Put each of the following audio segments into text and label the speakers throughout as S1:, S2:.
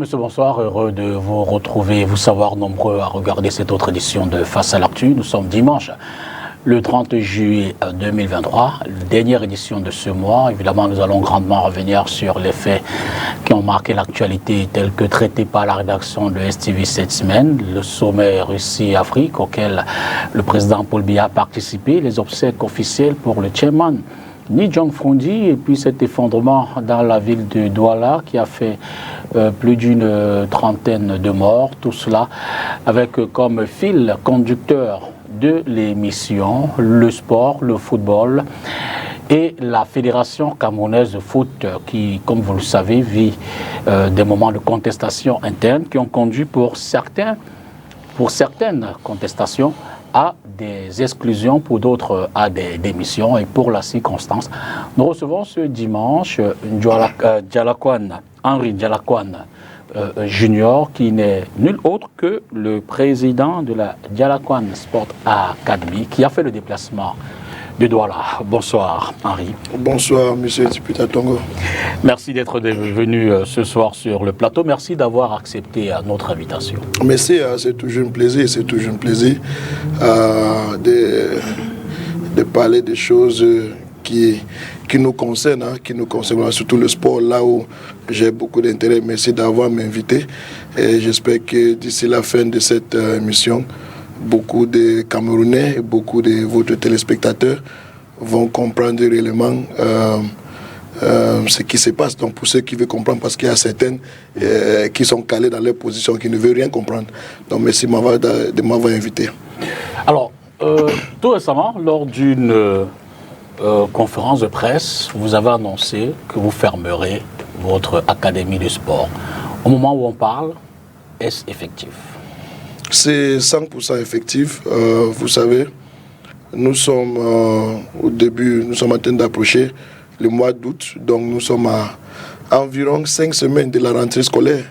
S1: monsieur, bonsoir. Heureux de vous retrouver, vous savoir nombreux à regarder cette autre édition de Face à l'actu. Nous sommes dimanche, le 30 juillet 2023, dernière édition de ce mois. Évidemment, nous allons grandement revenir sur les faits qui ont marqué l'actualité, tels que traités par la rédaction de STV cette semaine, le sommet Russie-Afrique auquel le président Paul Biya a participé, les obsèques officielles pour le chairman Ni Jong-Fondi, et puis cet effondrement dans la ville de Douala qui a fait plus d'une trentaine de morts. Tout cela avec comme fil conducteur de l'émission le sport, le football et la Fédération camerounaise de foot qui, comme vous le savez, vit des moments de contestation interne qui ont conduit pour certaines contestations à des exclusions, pour d'autres à des démissions. Et pour la circonstance, nous recevons ce dimanche Henri Dialakwan Junior, qui n'est nul autre que le président de la Dialakwan Sport Academy, qui a fait le déplacement de Douala. Bonsoir Henri.
S2: Bonsoir monsieur le député Tongo.
S1: Merci d'être venu ce soir sur le plateau. Merci d'avoir accepté notre invitation.
S2: Merci, c'est toujours un plaisir, de parler des choses qui nous concernent, surtout le sport, là où j'ai beaucoup d'intérêt. Merci d'avoir m'invité et j'espère que d'ici la fin de cette émission, beaucoup de Camerounais et beaucoup de votre téléspectateurs vont comprendre réellement ce qui se passe. Donc pour ceux qui veulent comprendre, parce qu'il y a certaines qui sont calés dans leur position, qui ne veulent rien comprendre. Donc merci de m'avoir invité.
S1: Alors, tout récemment, lors d'une conférence de presse, vous avez annoncé que vous fermerez votre académie de sport. Au moment où on parle, est-ce effectif?
S2: C'est 100% effectif. Vous savez, nous sommes au début, nous sommes en train d'approcher le mois d'août, donc nous sommes à environ 5 semaines de la rentrée scolaire.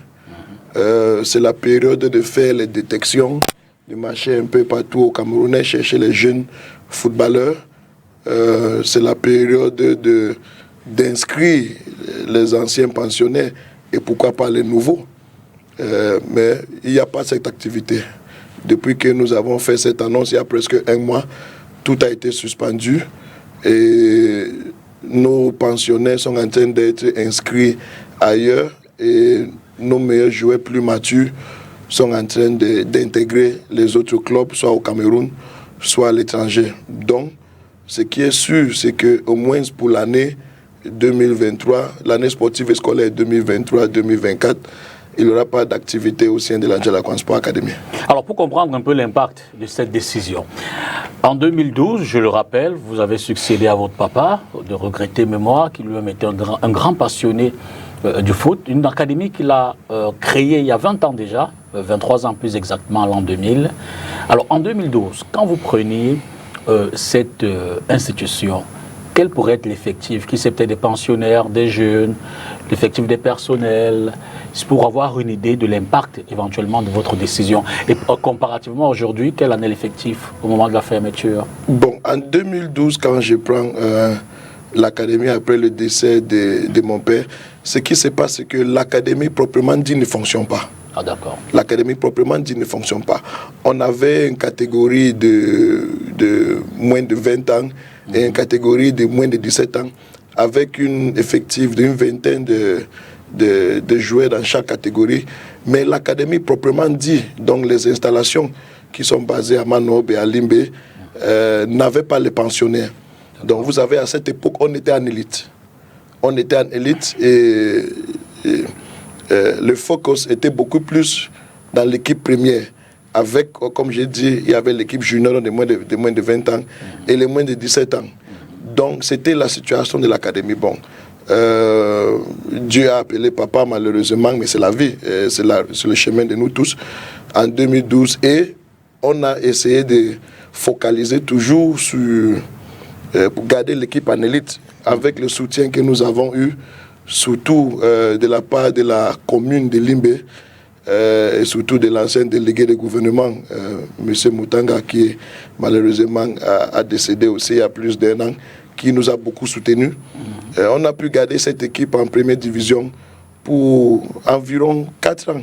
S2: C'est la période de faire les détections, de marcher un peu partout au Cameroun, chercher les jeunes footballeurs. C'est la période d'inscrire les anciens pensionnaires et pourquoi pas les nouveaux. Mais il n'y a pas cette activité. Depuis que nous avons fait cette annonce, il y a presque un mois, tout a été suspendu et nos pensionnaires sont en train d'être inscrits ailleurs et nos meilleurs joueurs plus matures sont en train d'intégrer les autres clubs, soit au Cameroun, soit à l'étranger. Donc, ce qui est sûr, c'est qu'au moins pour l'année 2023, l'année sportive et scolaire 2023-2024, il n'y aura pas d'activité au sein de la Dialakwan Sport Academy. Alors, pour comprendre un peu l'impact de cette décision, en 2012, je le rappelle, vous avez succédé à votre papa, de regretter mémoire, qui lui-même était un grand passionné du foot, une académie qu'il a créée il y a 20 ans déjà, 23 ans plus exactement, l'an 2000. Alors, en 2012, quand vous preniez cette institution, quel pourrait être l'effectif? Qui c'est peut-être des pensionnaires, des jeunes, l'effectif des personnels? C'est pour avoir une idée de l'impact éventuellement de votre décision. Et comparativement aujourd'hui, quel en est l'effectif au moment de la fermeture? Bon, en 2012, quand je prends l'académie après le décès de mon père, ce qui se passe, c'est que l'académie proprement dit ne fonctionne pas. Ah, d'accord. L'académie proprement dit ne fonctionne pas. On avait une catégorie de moins de 20 ans et une catégorie de moins de 17 ans avec un effectif d'une vingtaine de joueurs dans chaque catégorie. Mais l'académie proprement dit, donc les installations qui sont basées à Manob et à Limbe, n'avaient pas les pensionnaires. Donc vous avez à cette époque, on était en élite. On était en élite et le focus était beaucoup plus dans l'équipe première. Avec, comme j'ai dit, il y avait l'équipe junior de moins de 20 ans et les moins de 17 ans. Donc c'était la situation de l'académie. Bon, Dieu a appelé papa malheureusement, mais c'est la vie, c'est le chemin de nous tous, en 2012. Et on a essayé de focaliser toujours sur, pour garder l'équipe en élite, avec le soutien que nous avons eu, surtout de la part de la commune de Limbe, et surtout de l'ancien délégué de gouvernement, M. Moutanga, qui malheureusement a décédé aussi il y a plus d'un an, qui nous a beaucoup soutenus. On a pu garder cette équipe en première division pour environ 4 ans.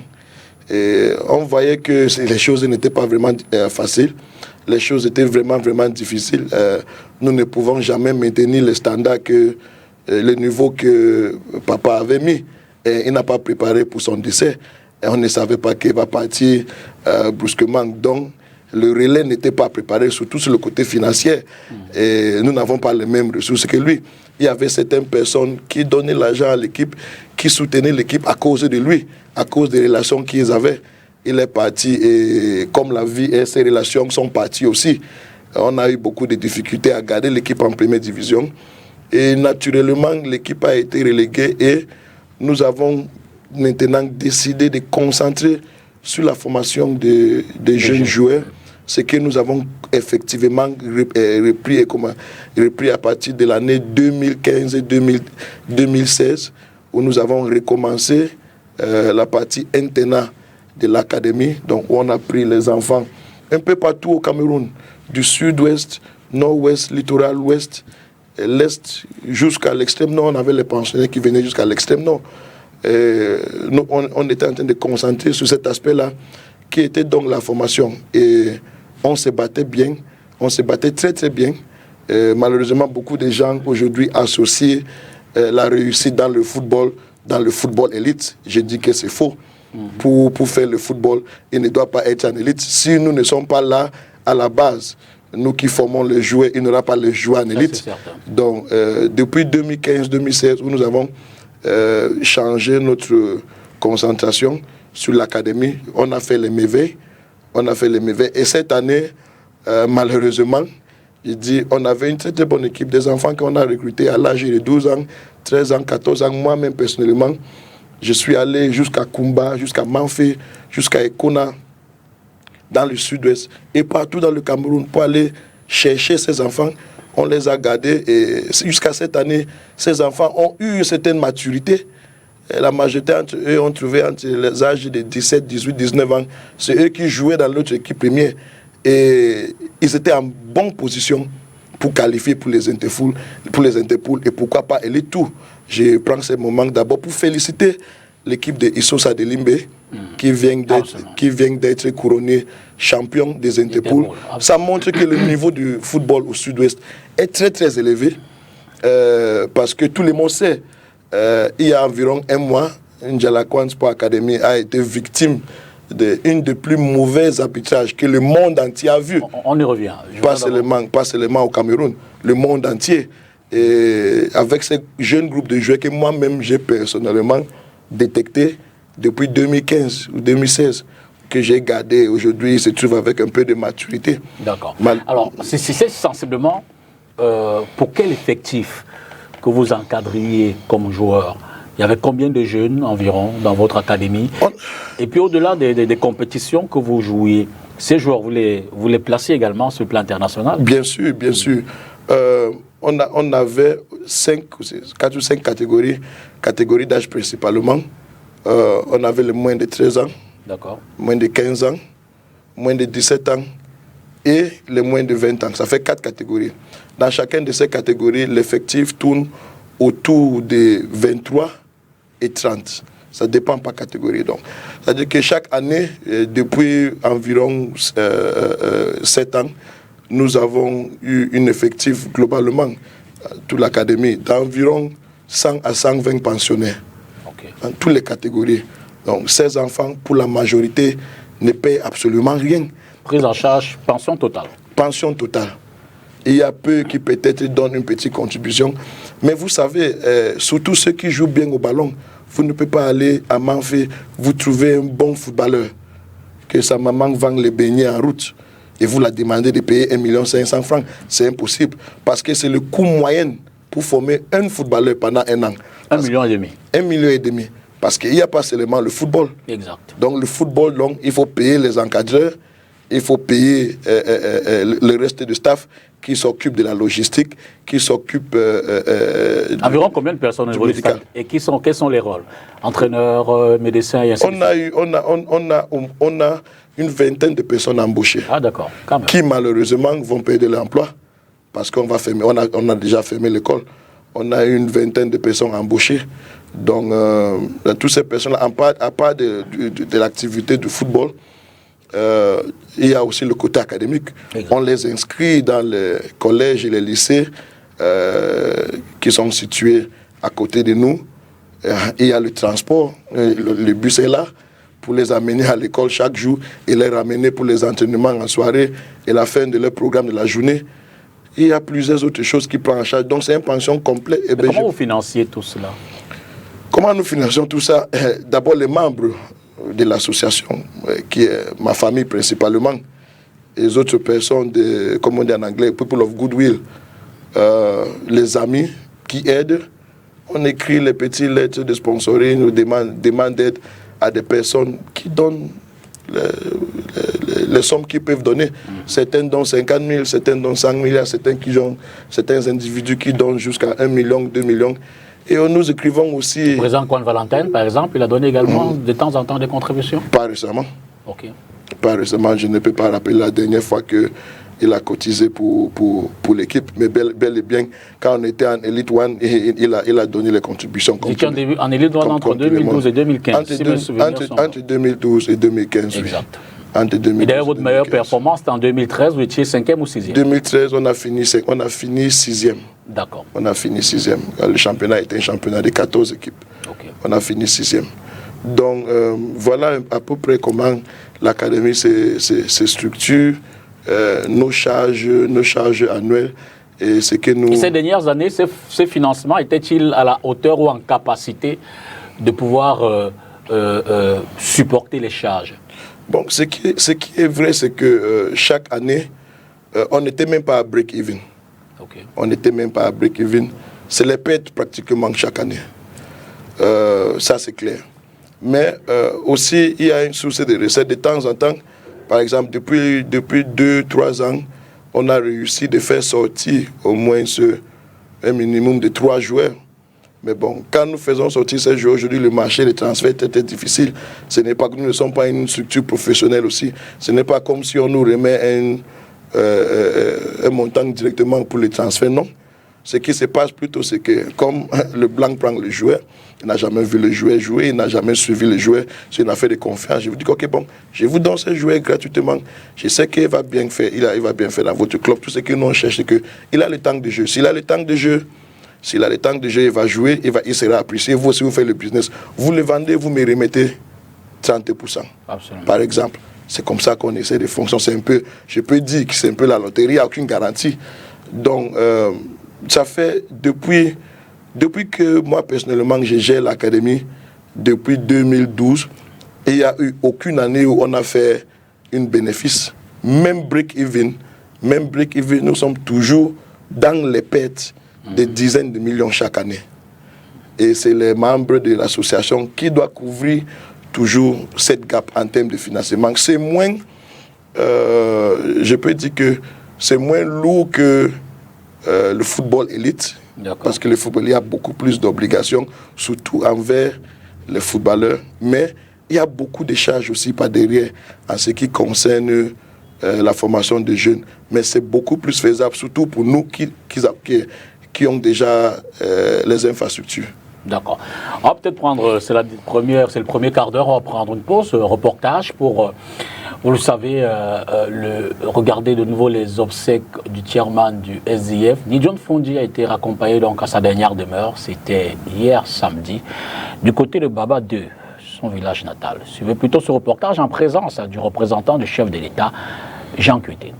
S2: Et on voyait que les choses n'étaient pas vraiment faciles. Les choses étaient vraiment difficiles. Nous ne pouvons jamais maintenir les standards que le niveau que papa avait mis. Et il n'a pas préparé pour son décès. Et on ne savait pas qu'il va partir brusquement. Donc, le relais n'était pas préparé, surtout sur le côté financier. Et nous n'avons pas les mêmes ressources que lui. Il y avait certaines personnes qui donnaient l'argent à l'équipe, qui soutenaient l'équipe à cause de lui, à cause des relations qu'ils avaient. Il est parti et comme la vie et ses relations sont parties aussi, on a eu beaucoup de difficultés à garder l'équipe en première division. Et naturellement, l'équipe a été reléguée et nous avons maintenant décidé de concentrer sur la formation des jeunes joueurs, ce que nous avons effectivement repris à partir de l'année 2015 et 2016, où nous avons recommencé la partie internat de l'académie. Donc on a pris les enfants un peu partout au Cameroun, du sud-ouest, nord-ouest, littoral ouest, l'est, jusqu'à l'extrême nord. On avait les pensionnaires qui venaient jusqu'à l'extrême nord. Nous, on était en train de concentrer sur cet aspect-là, qui était donc la formation. Et on se battait bien, on se battait très bien. Malheureusement, beaucoup de gens aujourd'hui associent la réussite dans le football élite. Je dis que c'est faux. Pour faire le football, il ne doit pas être en élite. Si nous ne sommes pas là à la base, nous qui formons les joueurs, il n'y aura pas les joueurs en élite. Donc, depuis 2015-2016, où nous avons changé notre concentration sur l'académie, on a fait les méveilles. Et cette année, malheureusement, je dis, on avait une très bonne équipe, des enfants qu'on a recrutés à l'âge de 12 ans, 13 ans, 14 ans. Moi-même, personnellement, je suis allé jusqu'à Kumba, jusqu'à Manfé, jusqu'à Ekona, dans le sud-ouest, et partout dans le Cameroun, pour aller chercher ces enfants. On les a gardés et jusqu'à cette année, ces enfants ont eu une certaine maturité. Et la majorité d'entre eux ont trouvé entre les âges de 17, 18, 19 ans. C'est eux qui jouaient dans notre équipe première. Et ils étaient en bonne position pour qualifier pour les interpools, et pourquoi pas aller tout. Je prends ce moment d'abord pour féliciter l'équipe de Issosa de Limbe qui vient d'être couronné champion des interpools. Ça montre que le niveau du football au sud-ouest est très élevé parce que tout le monde sait, il y a environ un mois, Ndjalakwan Sport Academy a été victime d'une des plus mauvais arbitrages que le monde entier a vu.
S1: On y revient.
S2: Pas seulement au Cameroun, le monde entier. Et avec ce jeune groupe de joueurs que moi-même j'ai personnellement détecté depuis 2015 ou 2016, que j'ai gardé aujourd'hui, il se trouve avec un peu de maturité.
S1: D'accord. Alors, c'est sensiblement pour quel effectif que vous encadriez comme joueur? Il y avait combien de jeunes environ dans votre académie? Et puis au-delà des compétitions que vous jouiez, ces joueurs, vous les placez également sur le plan international? Bien sûr.
S2: On avait 4 ou 5 catégories d'âge principalement. On avait les moins de 13 ans, moins de 15 ans, moins de 17 ans et les moins de 20 ans. Ça fait 4 catégories. Dans chacune de ces catégories, l'effectif tourne autour de 23 et 30. Ça dépend par catégorie. Donc, c'est-à-dire que chaque année, depuis environ 7 ans, nous avons eu un effectif globalement, toute l'académie, d'environ 100 à 120 pensionnaires dans toutes les catégories. Donc, ces enfants, pour la majorité, ne payent absolument rien.
S1: Prise en charge, pension totale.
S2: Pension totale. Il y a peu qui peut-être donnent une petite contribution. Mais vous savez, surtout ceux qui jouent bien au ballon, vous ne pouvez pas aller à Manfé, vous trouvez un bon footballeur, que sa maman vend les beignets en route, et vous la demandez de payer 1 500 000 francs. C'est impossible, parce que c'est le coût moyen pour former un footballeur pendant un an.
S1: 1,5 million.
S2: 1,5 million. Parce qu'il n'y a pas seulement le football.
S1: Exact.
S2: Donc le football, donc, il faut payer les encadreurs, il faut payer le reste du staff qui s'occupe de la logistique, qui s'occupe...
S1: Environ combien de personnes au niveau du stade? Et quels sont les rôles? Entraîneurs, médecins et ainsi de suite.
S2: On a une vingtaine de personnes embauchées.
S1: Ah d'accord, quand même.
S2: Qui malheureusement vont perdre l'emploi parce qu'on va fermer, on a déjà fermé l'école. On a une vingtaine de personnes embauchées. Donc, toutes ces personnes-là, à part de l'activité du football, il y a aussi le côté académique. Exactement. On les inscrit dans les collèges et les lycées qui sont situés à côté de nous. Il y a le transport, le bus est là pour les amener à l'école chaque jour et les ramener pour les entraînements en soirée et la fin de leur programme de la journée. Il y a plusieurs autres choses qui prennent en charge. Donc c'est une pension complète. Et
S1: comment vous financiez tout cela?
S2: Comment nous finançons tout ça? D'abord les membres de l'association, qui est ma famille principalement, et les autres personnes, comme on dit en anglais, people of goodwill, les amis qui aident. On écrit les petites lettres de sponsoring, ou demande d'aide à des personnes qui donnent les sommes qu'ils peuvent donner. Certains donnent 50 000, certains donnent 100 000, certains individus qui donnent jusqu'à 1 million, 2 millions. Et nous écrivons aussi...
S1: Le président Juan Valentin, par exemple, il a donné également de temps en temps des contributions?
S2: Pas récemment.
S1: Ok.
S2: Pas récemment, je ne peux pas rappeler la dernière fois qu'il a cotisé pour l'équipe, mais bel et bien, quand on était en Elite One, il a donné les contributions.
S1: Vous étiez en Elite One entre 2012 et 2015,
S2: entre 2012 et 2015,
S1: exact.
S2: Oui. Entre 2012
S1: et d'ailleurs, votre meilleure performance, c'était en 2013, vous étiez 5e ou 6e?
S2: 2013, on a fini 6e.
S1: D'accord.
S2: On a fini 6e. Le championnat était un championnat de 14 équipes. Okay. On a fini 6e. Donc, voilà à peu près comment l'académie se structure, nos charges annuelles. Et ce que nous...
S1: Et ces dernières années, ces financements étaient-ils à la hauteur ou en capacité de pouvoir supporter les charges?
S2: Bon, ce qui est vrai, c'est que chaque année, on n'était même pas à break-even.
S1: Okay.
S2: On n'était même pas à break-even. C'est les pertes pratiquement chaque année. Ça, c'est clair. Mais aussi, il y a une source de recettes de temps en temps. Par exemple, depuis 2-3 ans, on a réussi de faire sortir au moins un minimum de 3 joueurs. Mais bon, quand nous faisons sortir ces joueurs, aujourd'hui, le marché des transferts est très difficile. Ce n'est pas que nous ne sommes pas une structure professionnelle aussi. Ce n'est pas comme si on nous remet un montant directement pour les transferts, non. Ce qui se passe plutôt, c'est que comme le blanc prend le joueur, il n'a jamais vu le joueur jouer, il n'a jamais suivi le joueur, c'est une affaire de confiance. Je vous dis, ok, bon, je vous donne ce joueur gratuitement. Je sais qu'il va bien faire, il va bien faire dans votre club. Tout ce que nous on cherche, c'est qu'il a le temps de jeu. S'il a le temps de jeu, il va jouer, il sera apprécié. Vous, si vous faites le business, vous le vendez, vous me remettez 30%.
S1: Absolument.
S2: Par exemple. C'est comme ça qu'on essaie de fonctionner. C'est un peu, je peux dire que c'est un peu la loterie, il n'y a aucune garantie. Donc, ça fait depuis que moi, personnellement, je gère l'académie, depuis 2012, et il n'y a eu aucune année où on a fait un bénéfice. Même break-even, nous sommes toujours dans les pertes de dizaines de millions chaque année. Et c'est les membres de l'association qui doivent couvrir toujours cette gap en termes de financement. C'est moins, je peux dire que c'est moins lourd que le football élite. Parce que le football, il y a beaucoup plus d'obligations, surtout envers les footballeurs. Mais il y a beaucoup de charges aussi par derrière en ce qui concerne la formation des jeunes. Mais c'est beaucoup plus faisable, surtout pour nous qui ont déjà les infrastructures.
S1: D'accord. On va peut-être prendre, c'est le premier quart d'heure, on va prendre une pause, reportage pour, vous le savez, regarder de nouveau les obsèques du chairman du SDF. Nidjon Fondi a été raccompagné donc à sa dernière demeure, c'était hier samedi, du côté de Baba 2, son village natal. Suivez plutôt ce reportage en présence du représentant du chef de l'État, Jean Kuité.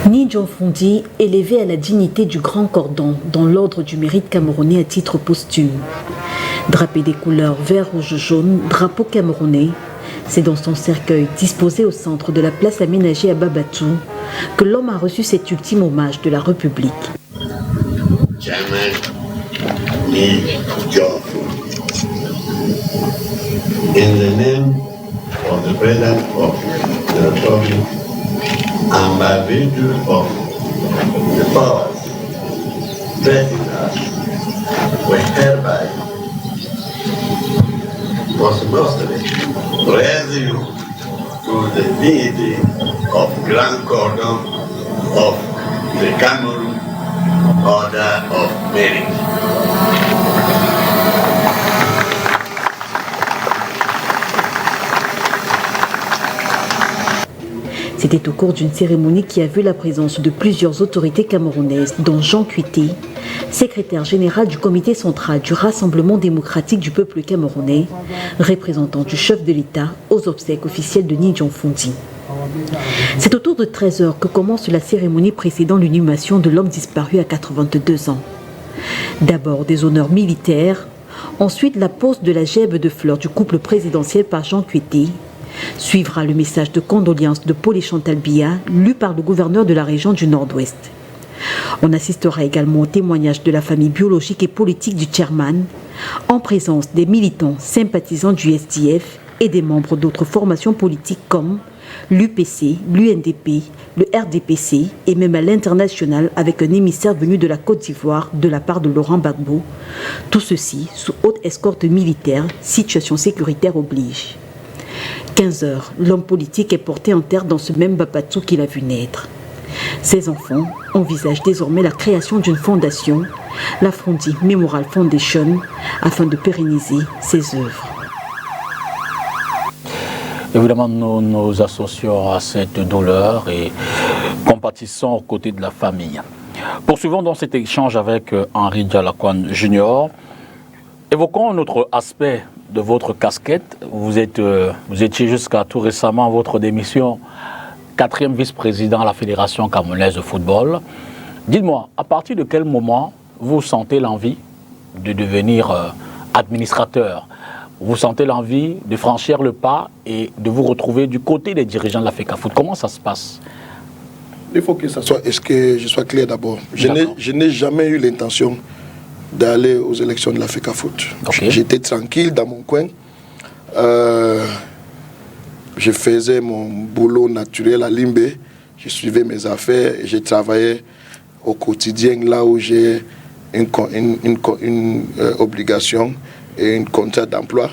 S3: Nidjon Fondi, élevé à la dignité du Grand Cordon dans l'ordre du mérite camerounais à titre posthume. Drapé des couleurs vert, rouge, jaune, drapeau camerounais, c'est dans son cercueil disposé au centre de la place aménagée à Babatou que l'homme a reçu cet ultime hommage de la République.
S4: In the name of the President of the Republic, and by virtue of the powers vested in us, we hereby posthumously raise you to the dignity of Grand Cordon of the Cameroon order of merit.
S3: C'était au cours d'une cérémonie qui a vu la présence de plusieurs autorités camerounaises, dont Jean Kuité, secrétaire général du comité central du Rassemblement démocratique du peuple camerounais, représentant du chef de l'État aux obsèques officielles de Nidjon Fondi. C'est autour de 13 h que commence la cérémonie précédant l'inhumation de l'homme disparu à 82 ans. D'abord des honneurs militaires, ensuite la pose de la gèbe de fleurs du couple présidentiel par Jean Kuité. Suivra le message de condoléances de Paul et Chantal Biya, lu par le gouverneur de la région du Nord-Ouest. On assistera également au témoignage de la famille biologique et politique du chairman, en présence des militants sympathisants du SDF et des membres d'autres formations politiques comme l'UPC, l'UNDP, le RDPC et même à l'international avec un émissaire venu de la Côte d'Ivoire de la part de Laurent Gbagbo. Tout ceci sous haute escorte militaire, situation sécuritaire oblige. 15 h, l'homme politique est porté en terre dans ce même Bapatsou qu'il a vu naître. Ses enfants envisagent désormais la création d'une fondation, la Fondi Memorial Foundation, afin de pérenniser ses œuvres.
S1: Évidemment, nous nous associons à cette douleur et compatissons aux côtés de la famille. Poursuivons dans cet échange avec Henri Dialakouane Junior. Évoquons un autre aspect de votre casquette. Vous étiez jusqu'à tout récemment, votre démission, 4e vice-président à la Fédération camerounaise de football. Dites-moi, à partir de quel moment vous sentez l'envie de devenir administrateur? Vous sentez l'envie de franchir le pas et de vous retrouver du côté des dirigeants de la FECAFOOT? Comment ça se passe?
S2: Il faut que ça soit, est-ce que je sois clair d'abord? Je n'ai jamais eu l'intention d'aller aux élections de la FECAFOOT. Okay. J'étais tranquille dans mon coin. Je faisais mon boulot naturel à Limbé. Je suivais mes affaires et je travaillais au quotidien là où j'ai une obligation et un contrat d'emploi.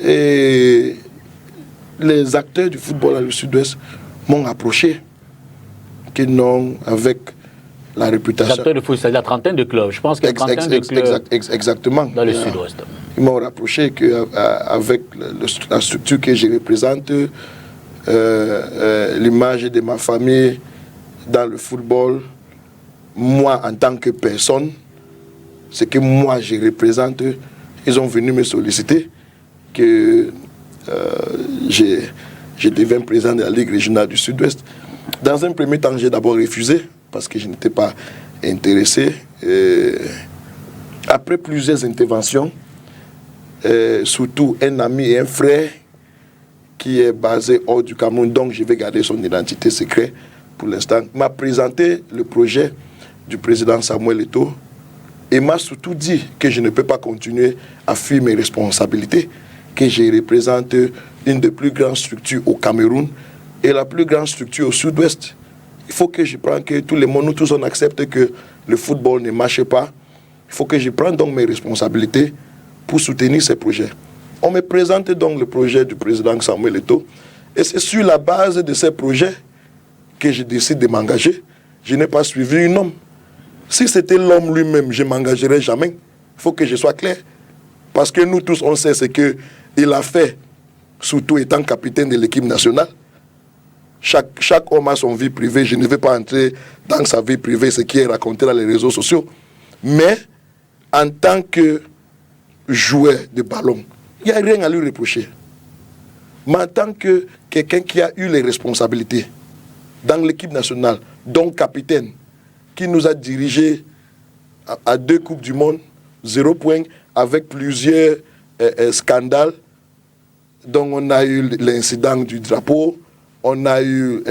S2: Et les acteurs du football dans le sud-ouest m'ont approché. Que non, avec la réputation.
S1: Les acteurs de foot, c'est la trentaine de clubs. Je pense qu'il y a une trentaine de clubs
S2: exactement.
S1: Dans le sud-ouest.
S2: Ils m'ont rapproché qu'avec la structure que je représente, l'image de ma famille dans le football, moi en tant que personne, ce que moi je représente, ils ont venu me solliciter que je devienne président de la Ligue régionale du Sud-Ouest. Dans un premier temps, j'ai d'abord refusé parce que je n'étais pas intéressé. Après plusieurs interventions, surtout un ami et un frère qui est basé hors du Cameroun, donc je vais garder son identité secrète pour l'instant, m'a présenté le projet du président Samuel Eto'o et m'a surtout dit que je ne peux pas continuer à fuir mes responsabilités, que je représente une des plus grandes structures au Cameroun et la plus grande structure au Sud-Ouest. Il faut que je prenne que tout le monde, nous tous on accepte que le football ne marche pas. Il faut que je prenne donc mes responsabilités pour soutenir ces projets. On me présente donc le projet du président Samuel Eto'o et c'est sur la base de ces projets que je décide de m'engager. Je n'ai pas suivi un homme. Si c'était l'homme lui-même, je ne m'engagerais jamais. Il faut que je sois clair. Parce que nous tous, on sait ce qu'il a fait, surtout étant capitaine de l'équipe nationale. Chaque homme a son vie privée. Je ne vais pas entrer dans sa vie privée, ce qui est raconté dans les réseaux sociaux. Mais en tant que joueur de ballon, il n'y a rien à lui reprocher. Mais en tant que quelqu'un qui a eu les responsabilités dans l'équipe nationale, donc capitaine, qui nous a dirigés à 2 Coupes du Monde, 0 point, avec plusieurs scandales. Donc on a eu l'incident du drapeau, on a eu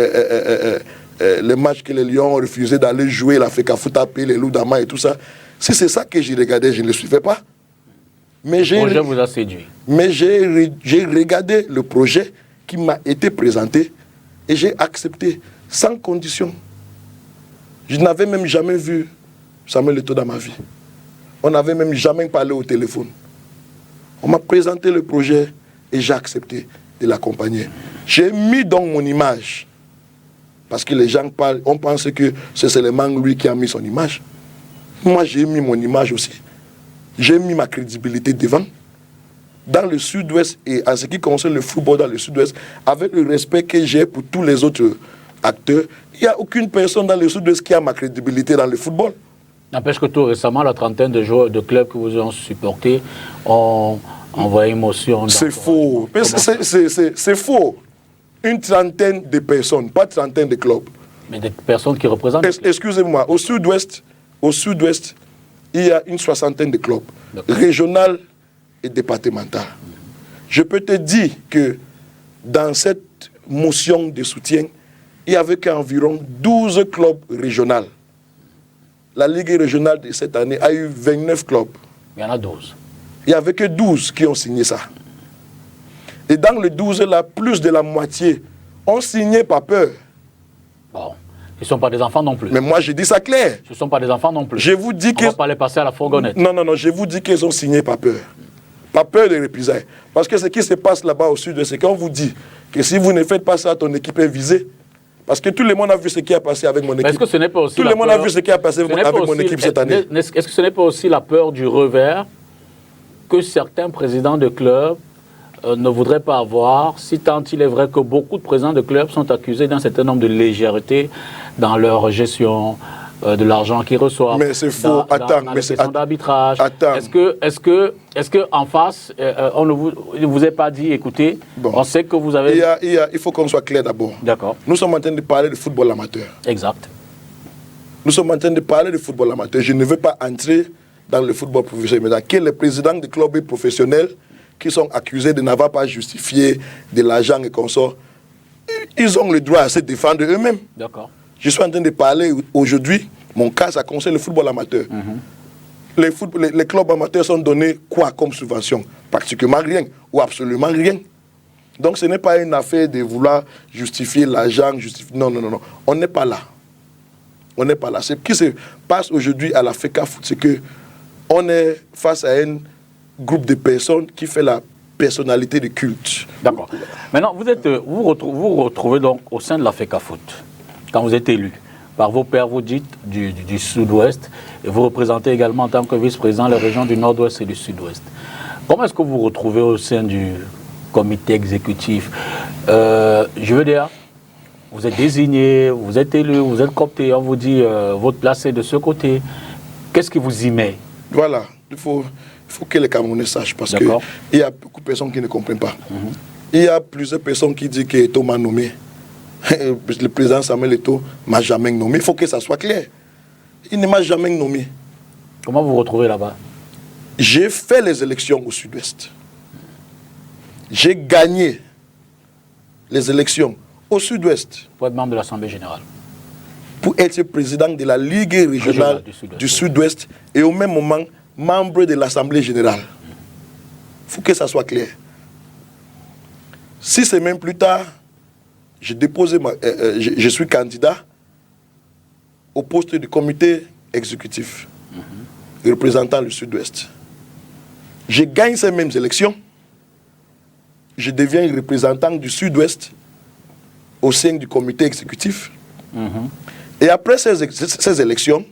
S2: le match que les Lions ont refusé d'aller jouer, la FECAFOOT a payé les loups d'Ama et tout ça. Si c'est ça que j'ai regardé, je ne le suivais pas. Mais le
S1: projet vous a séduit.
S2: Mais j'ai regardé le projet qui m'a été présenté et j'ai accepté sans condition. Je n'avais même jamais vu Samuel Eto'o dans ma vie. On n'avait même jamais parlé au téléphone. On m'a présenté le projet et j'ai accepté de l'accompagner. J'ai mis donc mon image. Parce que les gens parlent, on pense que c'est seulement lui qui a mis son image. Moi, j'ai mis mon image aussi. J'ai mis ma crédibilité devant. Dans le sud-ouest, et en ce qui concerne le football dans le sud-ouest, avec le respect que j'ai pour tous les autres acteurs, il n'y a aucune personne dans le sud-ouest qui a ma crédibilité dans le football.
S1: N'empêche que tout récemment, la trentaine de joueurs de clubs que vous ont supportés ont envoyé émotion.
S2: C'est faux. C'est faux. Une trentaine de personnes, pas trentaine de clubs.
S1: Mais des personnes qui représentent.
S2: Excusez-moi, au sud-ouest, il y a une soixantaine de clubs, régional et départemental. Je peux te dire que dans cette motion de soutien, il n'y avait qu'environ 12 clubs régionaux. La Ligue régionale de cette année a eu 29 clubs.
S1: Il y en a 12.
S2: Il n'y avait que 12 qui ont signé ça. Et dans les 12 là, plus de la moitié ont signé par peur.
S1: Bon, ils ne sont pas des enfants non plus.
S2: Mais moi, je dis ça clair.
S1: Ce ne sont pas des enfants non plus.
S2: Je vous dis
S1: On ne va pas les passer à la fourgonnette.
S2: Non, je vous dis qu'ils ont signé par peur. Pas peur de représailles. Parce que ce qui se passe là-bas au sud, c'est qu'on vous dit que si vous ne faites pas ça, ton équipe est visée. Parce que tout le monde a vu ce qui a passé avec mon équipe.
S1: Est-ce que ce n'est pas aussi
S2: tout le monde a vu ce qui a passé avec mon équipe cette année.
S1: Est-ce que ce n'est pas aussi la peur du revers que certains présidents de clubs ne voudraient pas avoir, si tant il est vrai que beaucoup de présidents de clubs sont accusés d'un certain nombre de légèreté dans leur gestion de l'argent qu'ils reçoivent.
S2: Mais c'est faux.
S1: Dans les questions d'arbitrage. Est-ce que en face, on ne vous a pas dit, écoutez, bon, on sait que vous avez...
S2: Il faut qu'on soit clair d'abord.
S1: D'accord.
S2: Nous sommes en train de parler de football amateur.
S1: Exact.
S2: Nous sommes en train de parler de football amateur. Je ne veux pas entrer dans le football professionnel. Mais dans les présidents de clubs professionnels qui sont accusés de n'avoir pas justifié de l'argent et consorts, ils ont le droit à se défendre eux-mêmes.
S1: D'accord.
S2: Je suis en train de parler aujourd'hui, mon cas, ça concerne le football amateur. Les clubs amateurs sont donnés quoi comme subvention? Pratiquement rien, ou absolument rien. Donc ce n'est pas une affaire de vouloir justifier l'argent, Non. On n'est pas là. On n'est pas là. Ce qui se passe aujourd'hui à la FECA Foot, c'est qu'on est face à un groupe de personnes qui fait la personnalité de culte.
S1: D'accord. Maintenant, vous retrouvez donc au sein de la FECA Foot, quand vous êtes élu par vos pairs, vous dites, du sud-ouest, et vous représentez également en tant que vice-président les régions du nord-ouest et du sud-ouest. Comment est-ce que vous vous retrouvez au sein du comité exécutif? Je veux dire, vous êtes désigné, vous êtes élu, vous êtes coopté, on vous dit votre place est de ce côté. Qu'est-ce qui vous y met? Voilà,
S2: il faut que les Camerounais sachent, parce qu'il y a beaucoup de personnes qui ne comprennent pas. Il y a plusieurs personnes qui disent que Eto'o m'a nommé. Le président Samuel Eto'o ne m'a jamais nommé. Il faut que ça soit clair. Il ne m'a jamais nommé.
S1: Comment vous vous retrouvez là-bas?
S2: J'ai fait les élections au sud-ouest. J'ai gagné les élections au sud-ouest.
S1: Pour être membre de l'Assemblée générale.
S2: Pour être président de la Ligue régionale du sud-ouest et au même moment membre de l'Assemblée générale. Il faut que ça soit clair. Si c'est même plus tard, je suis candidat au poste du comité exécutif représentant le sud-ouest. Je gagne ces mêmes élections. Je deviens représentant du sud-ouest au sein du comité exécutif. Et après ces élections,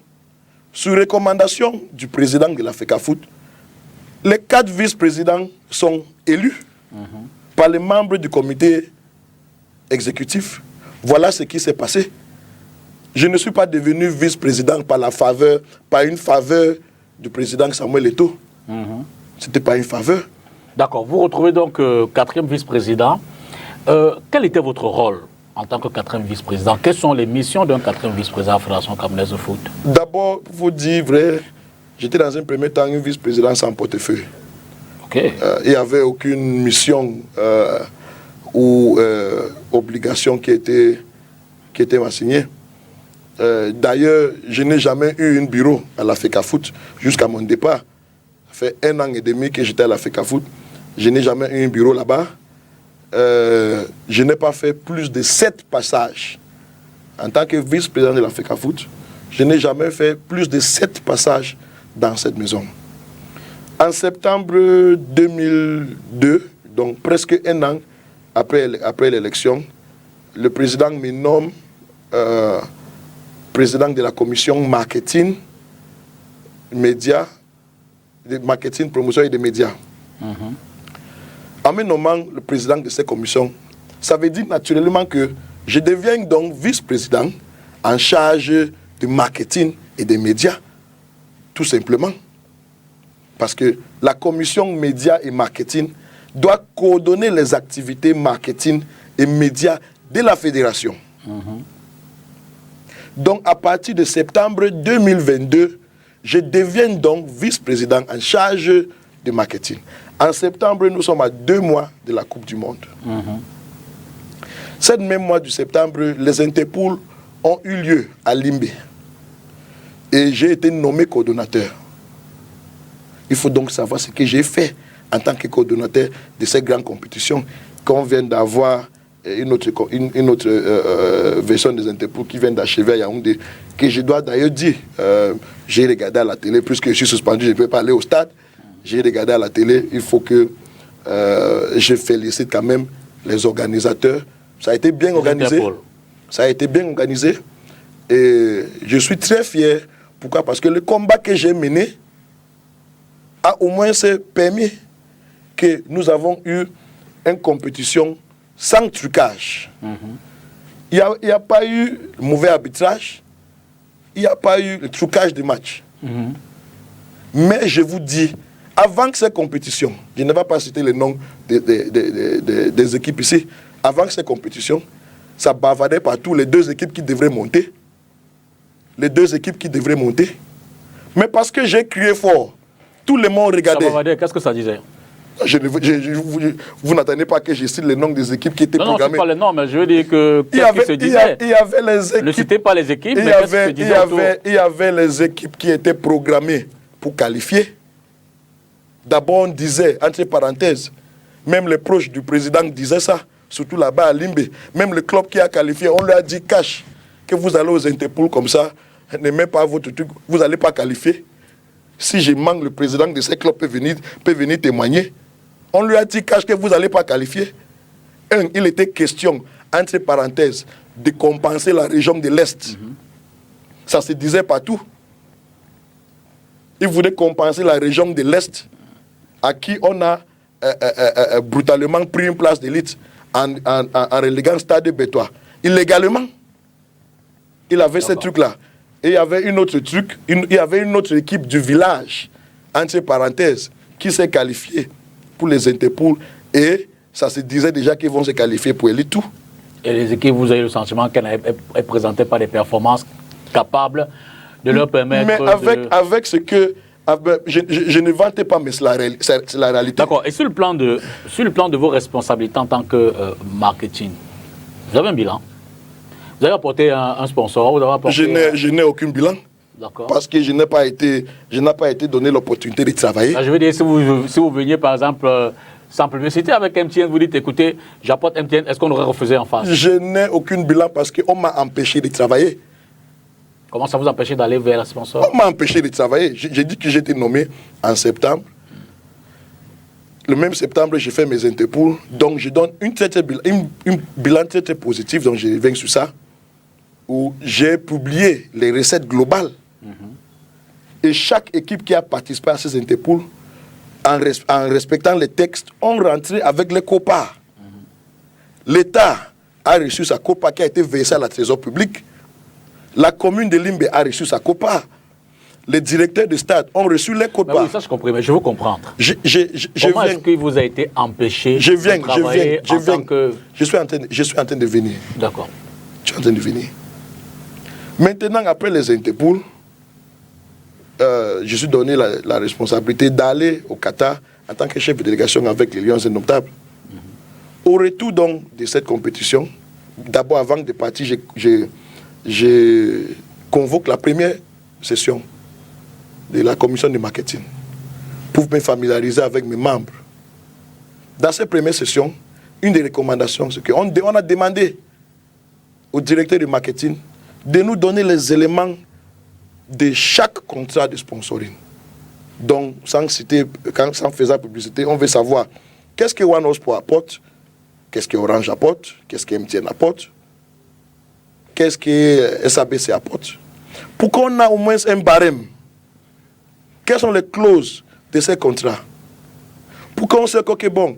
S2: sur recommandation du président de la FECA Foot, les 4 vice-présidents sont élus par les membres du comité exécutif. Voilà ce qui s'est passé. Je ne suis pas devenu vice-président par une faveur du président Samuel Eto'o. Ce n'était pas une faveur.
S1: D'accord. Vous retrouvez donc 4e vice-président. Quel était votre rôle en tant que 4e vice-président? Quelles sont les missions d'un 4e vice-président de la Fédération camerounaise de foot?
S2: D'abord, pour vous dire vrai, j'étais dans un premier temps un vice-président sans portefeuille.
S1: Okay.
S2: Il n'y avait aucune mission ou obligation qui était assignée. D'ailleurs, je n'ai jamais eu un bureau à la FECA Foot jusqu'à mon départ. Ça fait 1 an et demi que j'étais à la FECA Foot. Je n'ai jamais eu un bureau là-bas. Je n'ai pas fait plus de 7 passages. En tant que vice-président de la FECA Foot, je n'ai jamais fait plus de 7 passages dans cette maison. En septembre 2002, donc presque 1 an après l'élection, le président me nomme président de la commission marketing médias, de marketing, promotion et des médias. En me nommant le président de cette commission, ça veut dire naturellement que je deviens donc vice-président en charge du marketing et des médias, tout simplement. Parce que la commission médias et marketing doit coordonner les activités marketing et médias de la fédération. Donc, à partir de septembre 2022, je deviens donc vice-président en charge du marketing. En septembre, nous sommes à 2 mois de la Coupe du Monde. Cette même mois de septembre, les Interpools ont eu lieu à Limbe. Et j'ai été nommé coordonnateur. Il faut donc savoir ce que j'ai fait en tant que coordonnateur de cette grande compétition qu'on vient d'avoir une autre version des Interpools qui vient d'achever à Yaoundé, que je dois d'ailleurs dire, j'ai regardé à la télé, puisque je suis suspendu, je ne peux pas aller au stade, j'ai regardé à la télé, il faut que je félicite quand même les organisateurs. Ça a été bien organisé. Ça a été bien organisé. Et je suis très fier. Pourquoi? Parce que le combat que j'ai mené a au moins permis que nous avons eu une compétition sans trucage. Il n'y a pas eu mauvais arbitrage, il n'y a pas eu le trucage de match. Mais je vous dis, avant que cette compétition, je ne vais pas citer les noms des équipes ici, avant que cette compétition, ça bavardait partout les 2 équipes qui devraient monter. Les 2 équipes qui devraient monter. Mais parce que j'ai crié fort, tout le monde regardait.
S1: Ça bavardait, qu'est-ce que ça disait?
S2: Vous n'attendez pas que je cite les noms des équipes qui étaient programmées.
S1: Non, je ne sais pas les noms, mais je veux dire que
S2: il y avait les équipes.
S1: Ne citez pas les équipes,
S2: il
S1: mais qu'est-ce que se disait autour?
S2: Il y avait les équipes qui étaient programmées pour qualifier. D'abord, on disait, entre parenthèses, même les proches du président disaient ça, surtout là-bas à Limbe. Même le club qui a qualifié, on leur a dit cash que vous allez aux Interpools comme ça, n'aimez pas votre truc, vous n'allez pas qualifier. Si je manque, le président de ce club peut venir témoigner. On lui a dit cash que vous n'allez pas qualifier. Il était question, entre parenthèses, de compenser la région de l'Est. Ça se disait partout. Il voulait compenser la région de l'Est, à qui on a brutalement pris une place d'élite en reléguant Stade Bétois. Illégalement. Il avait ce truc-là. Et il y avait une autre truc, il y avait une autre équipe du village, entre parenthèses, qui s'est qualifiée pour les Interpools. Et ça se disait déjà qu'ils vont se qualifier pour élite tout.
S1: Et les équipes, vous avez le sentiment qu'elles ne présentaient pas des performances capables de leur permettre
S2: avec ce que... Je ne vantais pas, mais c'est la réalité.
S1: D'accord. Et sur le plan de vos responsabilités en tant que marketing, vous avez un bilan? Vous avez apporté un sponsor? Vous avez apporté
S2: je n'ai aucun bilan.
S1: D'accord.
S2: Parce que je n'ai pas été donné l'opportunité de travailler.
S1: Je veux dire, si vous veniez par exemple sans publicité avec MTN, vous dites écoutez, j'apporte MTN, est-ce qu'on aurait refusé en face?
S2: Je n'ai aucun bilan parce qu'on m'a empêché de travailler.
S1: Comment ça vous empêche d'aller vers le sponsor?
S2: On m'a empêché de travailler. J'ai dit que j'étais nommé en septembre. Le même septembre, j'ai fait mes Interpools. Donc, je donne un bilan très, très positif. Donc, je reviens sur ça. Où j'ai publié les recettes globales. Et chaque équipe qui a participé à ces Interpools, en respectant les textes, ont rentré avec les quotas. L'État a reçu sa quota qui a été versée à la trésor public. La commune de Limbe a reçu sa quota. Les directeurs de stade ont reçu les quotas.
S1: Oui, ça je comprends, mais je veux comprendre. Comment est-ce qu'il vous a été empêché de travailler en tant que...
S2: Je suis en train de venir.
S1: D'accord.
S2: Je suis en train de venir. Maintenant, après les Interpools, je suis donné la responsabilité d'aller au Qatar en tant que chef de délégation avec les Lions Indomptables. Au retour donc de cette compétition, d'abord avant de partir, je convoque la première session de la commission de marketing pour me familiariser avec mes membres. Dans cette première session, une des recommandations, c'est qu'on a demandé au directeur du marketing de nous donner les éléments de chaque contrat de sponsoring. Donc, sans faire publicité, on veut savoir qu'est-ce que One Sport apporte, qu'est-ce que Orange apporte, qu'est-ce que MTN apporte, qu'est-ce que SABC apporte. Pour qu'on ait au moins un barème Quelles sont les clauses de ces contrats? Pour qu'on sait que bon,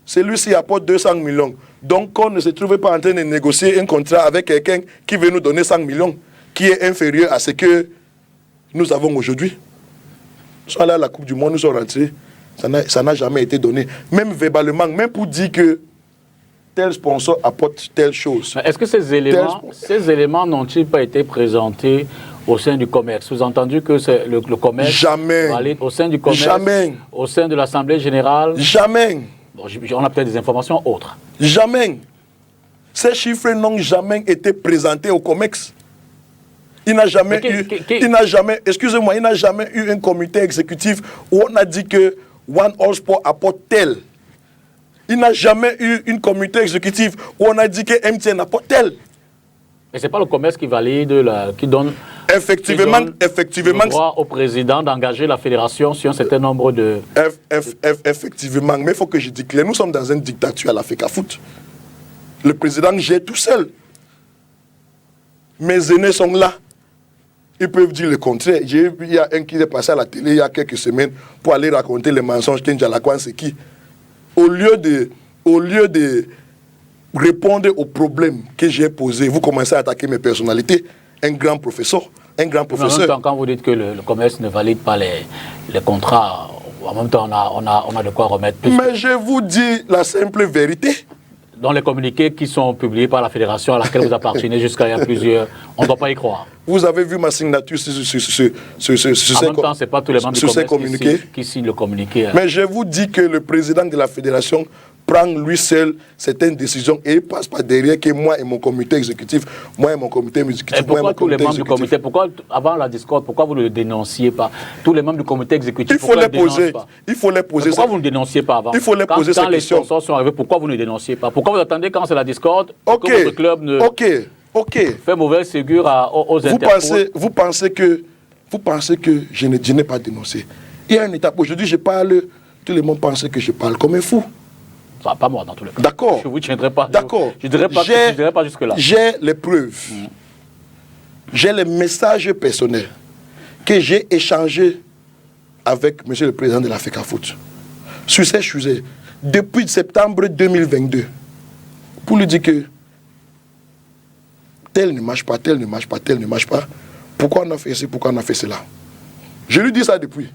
S2: celui-ci apporte 200 millions. Donc, on ne se trouve pas en train de négocier un contrat avec quelqu'un qui veut nous donner 100 millions, qui est inférieur à ce que nous avons aujourd'hui. Nous sommes allés à la Coupe du Monde, nous sommes rentrés. Ça n'a jamais été donné. Même verbalement, même pour dire que tel sponsor apporte telle chose.
S1: Est-ce que ces éléments n'ont-ils pas été présentés au sein du COMEX? Sous-entendu que c'est le COMEX
S2: jamais
S1: valide au sein du COMEX,
S2: jamais
S1: au sein de l'Assemblée générale?
S2: Jamais.
S1: Bon, on a peut-être des informations autres.
S2: Jamais. Ces chiffres n'ont jamais été présentés au COMEX. Il n'a jamais excusez-moi, il n'a jamais eu un comité exécutif où on a dit que One All Sport apporte tel. Il n'a jamais eu une comité exécutif où on a dit que MTN apporte tel.
S1: Et ce n'est pas le COMEX qui valide, qui donne
S2: effectivement,
S1: le droit au président d'engager la fédération sur un certain nombre de...
S2: Effectivement, mais il faut que je dise clair, nous sommes dans une dictature à la FECAFOOT. Le président gère tout seul. Mes aînés sont là. Ils peuvent dire le contraire. Il y a un qui est passé à la télé il y a quelques semaines pour aller raconter les mensonges qu'Indjalakwan c'est qui. Au lieu de répondre aux problèmes que j'ai posés, vous commencez à attaquer mes personnalités. Un grand professeur. En même
S1: temps, quand vous dites que le commerce ne valide pas les contrats, en même temps, on a de quoi remettre plus.
S2: Mais je vous dis la simple vérité.
S1: Dans les communiqués qui sont publiés par la fédération à laquelle vous appartenez jusqu'à il y a plusieurs, on ne doit pas y croire.
S2: Vous avez vu ma signature sur
S1: en même temps, ce n'est pas tous les membres du commerce qui signent le communiqué. Hein.
S2: Mais je vous dis que le président de la fédération prend lui seul certaines décisions et il passe pas derrière que moi et mon comité exécutif,
S1: Et pourquoi tous les membres du comité, pourquoi avant la discorde, pourquoi vous ne le dénonciez pas? Tous les membres du comité exécutif,
S2: il faut les poser. Il faut les poser.
S1: Pourquoi vous ne dénonciez pas avant?
S2: Il faut les poser ces questions.
S1: Quand les sponsors sont arrivés, pourquoi vous ne dénonciez pas? Pourquoi vous attendez quand c'est la discorde que votre club ne fait mauvaise figure aux Interpol?
S2: Vous pensez que je n'ai pas dénoncé. Il y a une étape. Aujourd'hui, je parle, tout le monde pense que je parle comme un fou.
S1: Ça, pas moi, dans tous les cas.
S2: D'accord.
S1: Je ne vous tiendrai pas.
S2: D'accord.
S1: Je ne dirai pas jusque-là.
S2: J'ai les preuves. J'ai les messages personnels que j'ai échangés avec M. le Président de la FECAFOOT sur ces sujets depuis septembre 2022 pour lui dire que tel ne marche pas, tel ne marche pas, tel ne marche pas. Pourquoi on a fait ceci, pourquoi on a fait cela? Je lui dis ça depuis.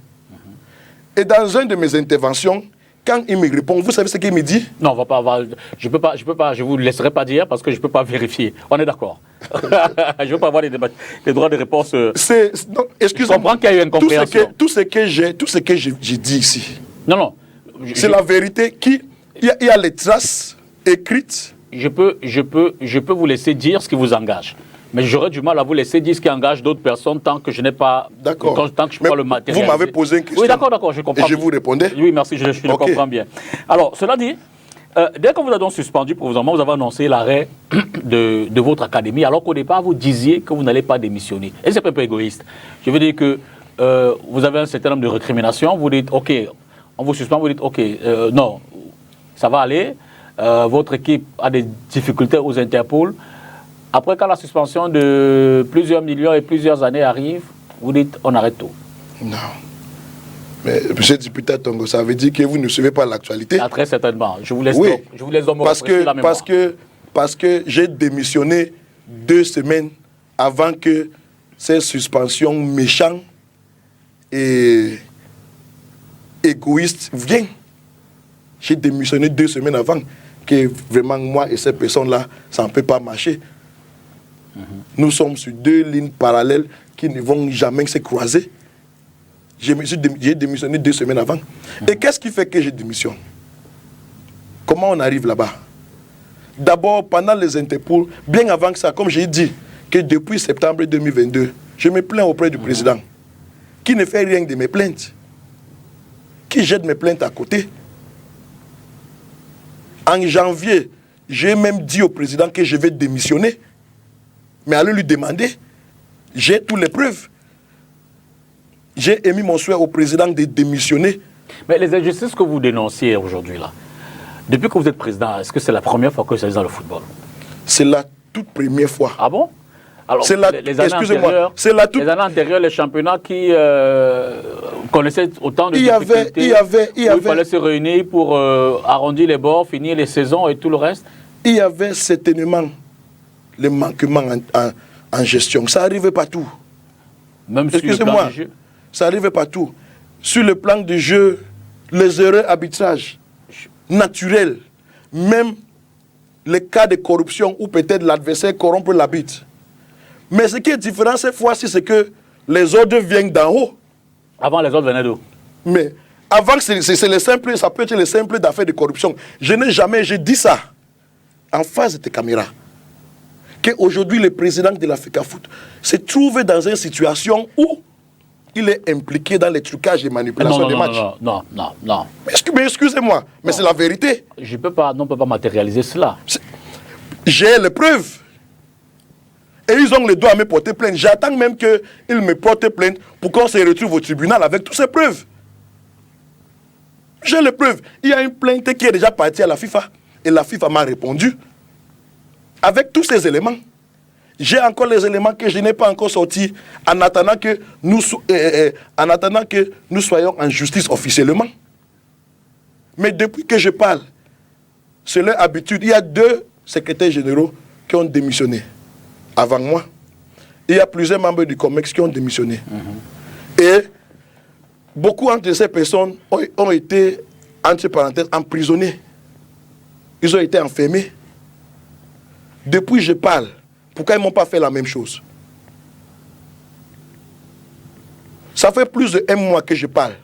S2: Et dans une de mes interventions, quand il me répond, vous savez ce qu'il me dit?
S1: Non, on va pas avoir, je peux pas, je vous laisserai pas dire parce que je peux pas vérifier. On est d'accord. Je veux pas avoir les droits de réponse.
S2: Excusez-moi.
S1: Je comprends qu'il y a eu une compréhension.
S2: Tout ce que j'ai dit ici.
S1: Non.
S2: C'est la vérité il y a les traces écrites.
S1: Je peux vous laisser dire ce qui vous engage. Mais j'aurais du mal à vous laisser dire ce qui engage d'autres personnes tant que je n'ai pas...
S2: D'accord.
S1: Tant que je ne peux pas le matérialiser.
S2: Vous m'avez posé une question.
S1: Oui, d'accord, je comprends.
S2: Et je vous répondais.
S1: Oui, merci, je le comprends bien. Alors, cela dit, dès que vous avez donc suspendu provisoirement, vous avez annoncé l'arrêt de votre académie, alors qu'au départ, vous disiez que vous n'allez pas démissionner. Et c'est un peu égoïste. Je veux dire que vous avez un certain nombre de récriminations, vous dites, OK, on vous suspend, vous dites, OK, non, ça va aller, votre équipe a des difficultés aux Interpol. Après, quand la suspension de plusieurs millions et plusieurs années arrive, vous dites on arrête tout.
S2: Non. Mais, monsieur le député Tongo, ça veut dire que vous ne suivez pas l'actualité?
S1: Ah, très certainement. Je vous laisse donc
S2: parce que j'ai démissionné 2 semaines avant que ces suspensions méchantes et égoïstes viennent. J'ai démissionné 2 semaines avant que vraiment moi et ces personnes-là, ça ne peut pas marcher. Nous sommes sur 2 lignes parallèles qui ne vont jamais se croiser. J'ai démissionné 2 semaines avant. Et qu'est-ce qui fait que je démissionne? Comment on arrive là-bas? D'abord, pendant les Interpol, bien avant que ça, comme j'ai dit, que depuis septembre 2022, je me plains auprès du président, qui ne fait rien de mes plaintes, qui jette mes plaintes à côté. En janvier, j'ai même dit au président que je vais démissionner. Mais allez lui demander, j'ai toutes les preuves. J'ai émis mon souhait au président de démissionner.
S1: Mais les injustices que vous dénonciez aujourd'hui, là, depuis que vous êtes président, est-ce que c'est la première fois que c'est dans le football?
S2: C'est la toute première fois.
S1: Ah bon? Alors,
S2: C'est la,
S1: les années
S2: excusez-moi,
S1: antérieures,
S2: c'est la toute.
S1: les années antérieures, les championnats qui connaissaient autant de
S2: Il y avait,
S1: il fallait se réunir pour arrondir les bords, finir les saisons et tout le reste.
S2: Il y avait certainement les manquements en gestion. Ça arrivait partout.
S1: Même sur le plan du jeu.
S2: Ça arrivait partout. Sur le plan du jeu, les erreurs arbitrage naturelles, même les cas de corruption où peut-être l'adversaire corrompt l'arbitre. Mais ce qui est différent cette fois-ci, c'est que les ordres viennent d'en haut.
S1: Avant, les autres venaient d'où?
S2: Mais avant, c'est les simples, ça peut être les simples d'affaires de corruption. Je n'ai jamais, j'ai dit ça en face de tes caméras, qu'aujourd'hui le président de l'Africa Foot se trouve dans une situation où il est impliqué dans les trucages et manipulations des matchs.
S1: Non.
S2: Mais excusez-moi, mais c'est la vérité.
S1: Je ne peux pas matérialiser cela.
S2: J'ai les preuves. Et ils ont le droit à me porter plainte. J'attends même qu'ils me portent plainte pour qu'on se retrouve au tribunal avec toutes ces preuves. J'ai les preuves. Il y a une plainte qui est déjà partie à la FIFA. Et la FIFA m'a répondu avec tous ces éléments. J'ai encore les éléments que je n'ai pas encore sortis en attendant que nous soyons en justice officiellement. Mais depuis que je parle, c'est leur habitude. Il y a 2 secrétaires généraux qui ont démissionné avant moi. Il y a plusieurs membres du COMEX qui ont démissionné. Et beaucoup de ces personnes ont été, entre parenthèses, emprisonnés. Ils ont été enfermés. Depuis je parle, pourquoi ils ne m'ont pas fait la même chose? Ça fait plus de 1 mois que je parle.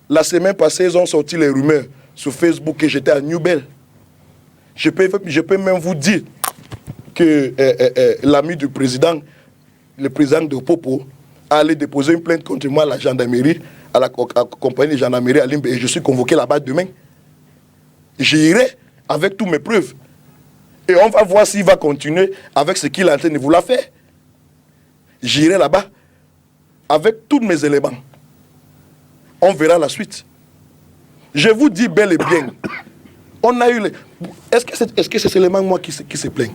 S2: La semaine passée, ils ont sorti les rumeurs sur Facebook que j'étais à New Bell. Je peux même vous dire que l'ami du président, le président de Popo, allait déposer une plainte contre moi à la gendarmerie, à la compagnie de gendarmerie à Limbe, et je suis convoqué là-bas demain. J'irai avec toutes mes preuves. Et on va voir s'il va continuer avec ce qu'il est en train de vouloir faire. J'irai là-bas avec tous mes éléments. On verra la suite. Je vous dis bel et bien, on a eu les... Est-ce que c'est seulement moi qui se plaint?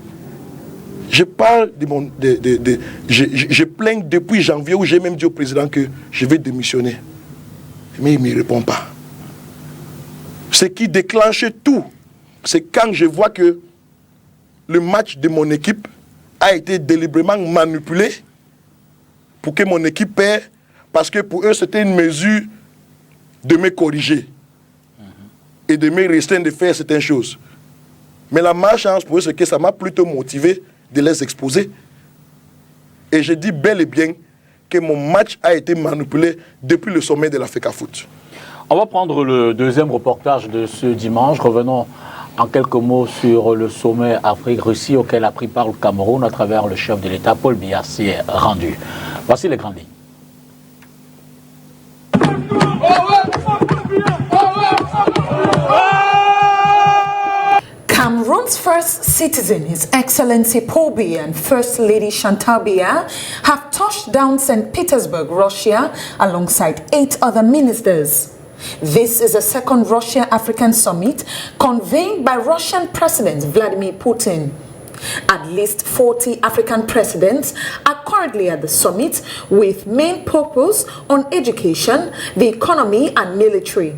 S2: Je parle je plains depuis janvier où j'ai même dit au président que je vais démissionner. Mais il ne me répond pas. Ce qui déclenche tout, c'est quand je vois que le match de mon équipe a été délibérément manipulé pour que mon équipe perde, parce que pour eux, c'était une mesure de me corriger et de me restreindre de faire certaines choses. Mais la malchance pour eux, c'est que ça m'a plutôt motivé de les exposer. Et je dis bel et bien que mon match a été manipulé depuis le sommet de l'Africa Foot.
S1: On va prendre le deuxième reportage de ce dimanche. Revenons en quelques mots sur le sommet Afrique-Russie auquel a pris part le Cameroun à travers le chef de l'État, Paul Biya, s'y est rendu. Voici les grandes lignes.
S5: Cameroon's first citizen, His Excellency Paul Biya and First Lady Chantal Biya, have touched down St. Petersburg, Russia, alongside 8 other ministers. This is a second Russia-African summit convened by Russian President Vladimir Putin. At least 40 African presidents are currently at the summit with main purpose on education, the economy and military.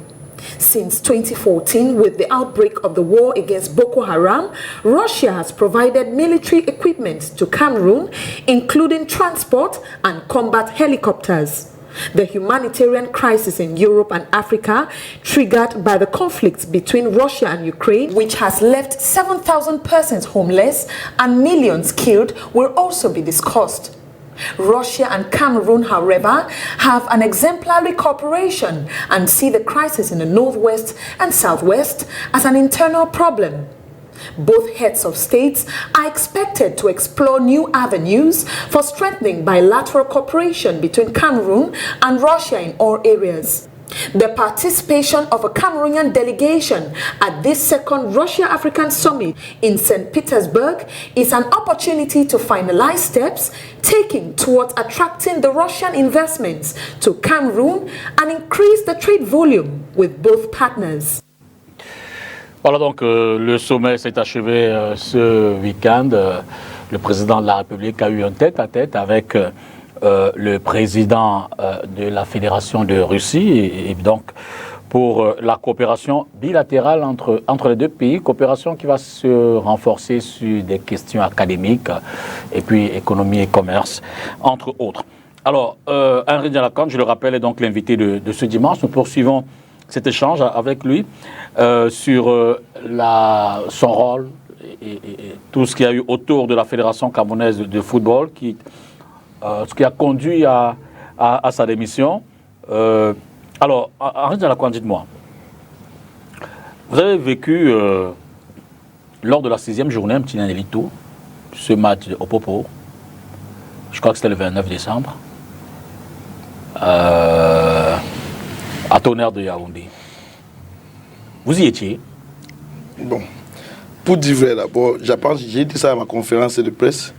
S5: Since 2014, with the outbreak of the war against Boko Haram, Russia has provided military equipment to Cameroon, including transport and combat helicopters. The humanitarian crisis in Europe and Africa, triggered by the conflict between Russia and Ukraine, which has left 7,000 persons homeless and millions killed, will also be discussed. Russia and Cameroon, however, have an exemplary cooperation and see the crisis in the northwest and southwest as an internal problem. Both heads of states are expected to explore new avenues for strengthening bilateral cooperation between Cameroon and Russia in all areas. The participation of a Cameroonian delegation at this second Russia-African summit in St. Petersburg is an opportunity to finalize steps taken towards attracting the Russian investments to Cameroon and increase the trade volume with both partners.
S1: Voilà donc le sommet s'est achevé ce week-end. le président de la République a eu un tête-à-tête avec le président de la Fédération de Russie et donc pour la coopération bilatérale entre les deux pays, coopération qui va se renforcer sur des questions académiques et puis économie et commerce, entre autres. Alors, Henri Djalakand, je le rappelle, est donc l'invité de ce dimanche. Nous poursuivons cet échange avec lui sur son rôle et tout ce qu'il y a eu autour de la Fédération camerounaise de football, ce qui a conduit à sa démission. Alors, Henri Djalakand, dites-moi, vous avez vécu lors de la 6e journée un petit Nanelito, ce match au Popo, je crois que c'était le 29 décembre, à Tonnerre de Yaoundé. Vous y étiez?
S2: Bon, pour dire vrai d'abord, j'ai dit ça à ma conférence de presse,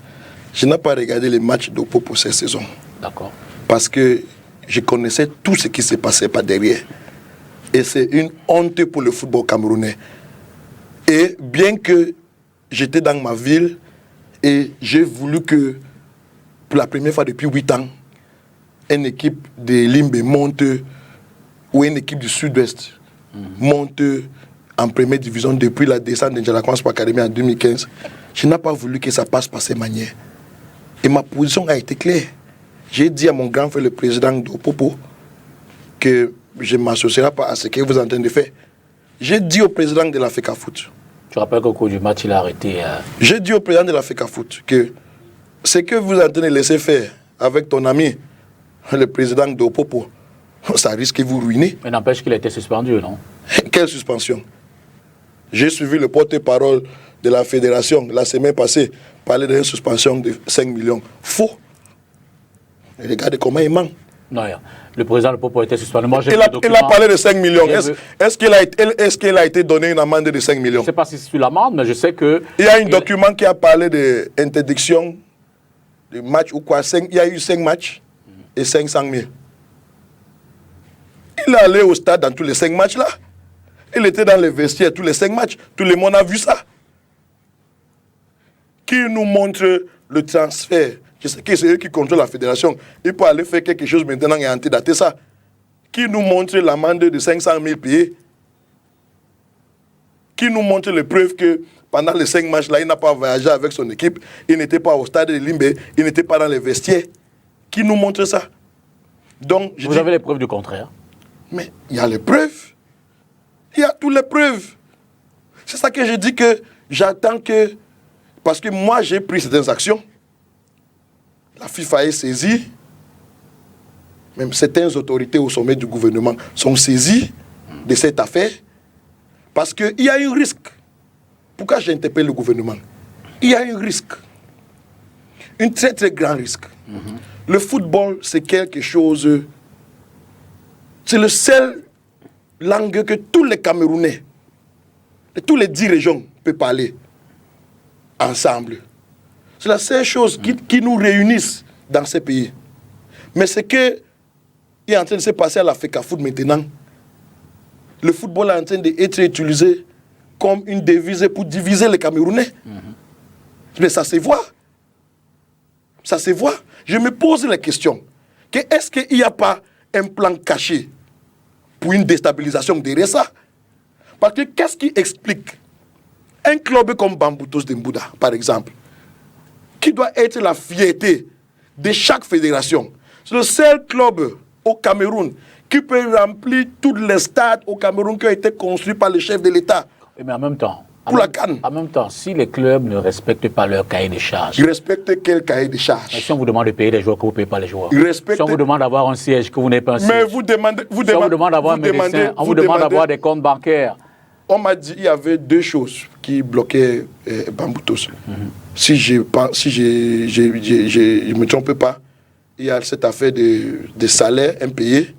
S2: je n'ai pas regardé les matchs d'Oppo pour cette saison.
S1: D'accord.
S2: Parce que je connaissais tout ce qui se passait par derrière. Et c'est une honte pour le football camerounais. Et bien que j'étais dans ma ville et j'ai voulu que, pour la première fois depuis 8 ans, une équipe de Limbe monte, ou une équipe du Sud-Ouest monte en première division depuis la descente de Djalakand Sport Academy en 2015, je n'ai pas voulu que ça passe par ces manières. Et ma position a été claire. J'ai dit à mon grand frère, le président d'Opopo, que je ne m'associerai pas à ce que vous êtes en train de faire. J'ai dit au président de la FECAFOOT.
S1: Tu rappelles qu'au cours du match, il a arrêté.
S2: J'ai dit au président de la FECAFOOT que ce que vous êtes en train de laisser faire avec ton ami, le président d'Opopo, ça risque de vous ruiner.
S1: Mais n'empêche qu'il a été suspendu, non?
S2: Quelle suspension? J'ai suivi le porte-parole de la fédération la semaine passée parler d'une suspension de 5 millions. Faux. Et regardez comment il ment.
S1: Non, le président de Popo a été suspendu. Moi,
S2: Il a parlé de 5 millions. Est-ce qu'il a été donné une amende de 5 millions?
S1: Je ne sais pas si c'est sur l'amende, mais je sais que...
S2: Il y a un document qui a parlé d'interdiction de match ou quoi. Il y a eu 5 matchs et 500 000. Il est allé au stade dans tous les 5 matchs là. Il était dans les vestiaires tous les 5 matchs. Tout le monde a vu ça. Qui nous montre le transfert? Je sais que c'est eux qui contrôlent la fédération. Il peut aller faire quelque chose maintenant et antidater ça. Qui nous montre l'amende de 500 000 payés? Qui nous montre les preuves que pendant les 5 matchs-là, il n'a pas voyagé avec son équipe, il n'était pas au stade de Limbe, il n'était pas dans les vestiaires? Qui nous montre ça? Donc,
S1: vous avez les preuves du contraire?
S2: Mais il y a les preuves. Il y a toutes les preuves. C'est ça que je dis que j'attends que... Parce que moi, j'ai pris certaines actions. La FIFA est saisie. Même certaines autorités au sommet du gouvernement sont saisies de cette affaire. Parce qu'il y a un risque. Pourquoi j'interpelle le gouvernement? Il y a un risque. Un très très grand risque. Le football, c'est quelque chose... C'est le seul langue que tous les Camerounais, de tous les 10 régions, peuvent parler ensemble. C'est la seule chose qui nous réunisse dans ces pays. Mais ce qui est en train de se passer à la FECAFOOT maintenant, le football est en train d'être utilisé comme une devise pour diviser les Camerounais. Mais ça se voit. Ça se voit. Je me pose la question, est-ce qu'il n'y a pas un plan caché pour une déstabilisation derrière ça? Parce que qu'est-ce qui explique un club comme Bamboutos d'Embouda, par exemple, qui doit être la fierté de chaque fédération? C'est le seul club au Cameroun qui peut remplir tous les stades au Cameroun qui ont été construits par le chef de l'État.
S1: Mais en même temps,
S2: pour la CAN.
S1: En même temps, si les clubs ne respectent pas leur cahier de charges...
S2: Ils respectent quel cahier de charges?
S1: Si on vous demande de payer les joueurs, que vous ne payez pas les joueurs.
S2: Si
S1: on vous demande d'avoir un siège, que vous n'avez pas un siège.
S2: Mais vous demandez...
S1: Si on vous demande d'avoir un médecin, on vous demande d'avoir des comptes bancaires.
S2: On m'a dit qu'il y avait 2 choses qui bloquaient Bamboutos. Si je ne me trompe pas, il y a cette affaire de salaire impayé.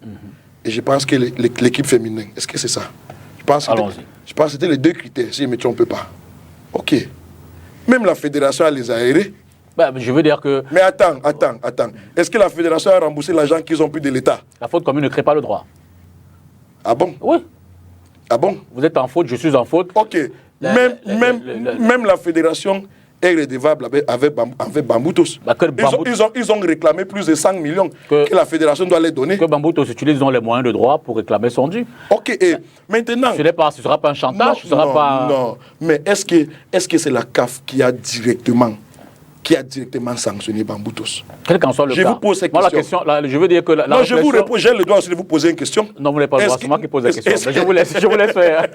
S2: Et je pense que l'équipe féminine, est-ce que c'est ça? Je pense que c'était les 2 critères, si je ne me trompe pas. Ok. Même la fédération a les aérés.
S1: Je veux dire que...
S2: Mais attends. Est-ce que la fédération a remboursé l'argent qu'ils ont pris de l'État?
S1: La faute commune ne crée pas le droit.
S2: Ah bon?
S1: Oui.
S2: Ah bon?
S1: Vous êtes en faute, je suis en faute.
S2: Ok. Même la fédération est redevable avec Bamboutos.
S1: Bah,
S2: ils ont réclamé plus de 5 millions que la fédération doit les donner.
S1: Que Bamboutos utilise les moyens de droit pour réclamer son dû.
S2: Ok, et maintenant...
S1: Ce ne sera pas un chantage,
S2: non, mais est-ce que c'est la CAF qui a directement sanctionné Bamboutos?
S1: Quel qu'en soit le cas.
S2: Je vous pose cette question.
S1: Je veux dire que
S2: non, je vous réponds, j'ai le droit aussi de vous poser une question.
S1: Non, vous n'avez pas le droit, c'est moi qui pose la question. Mais je vous laisse faire.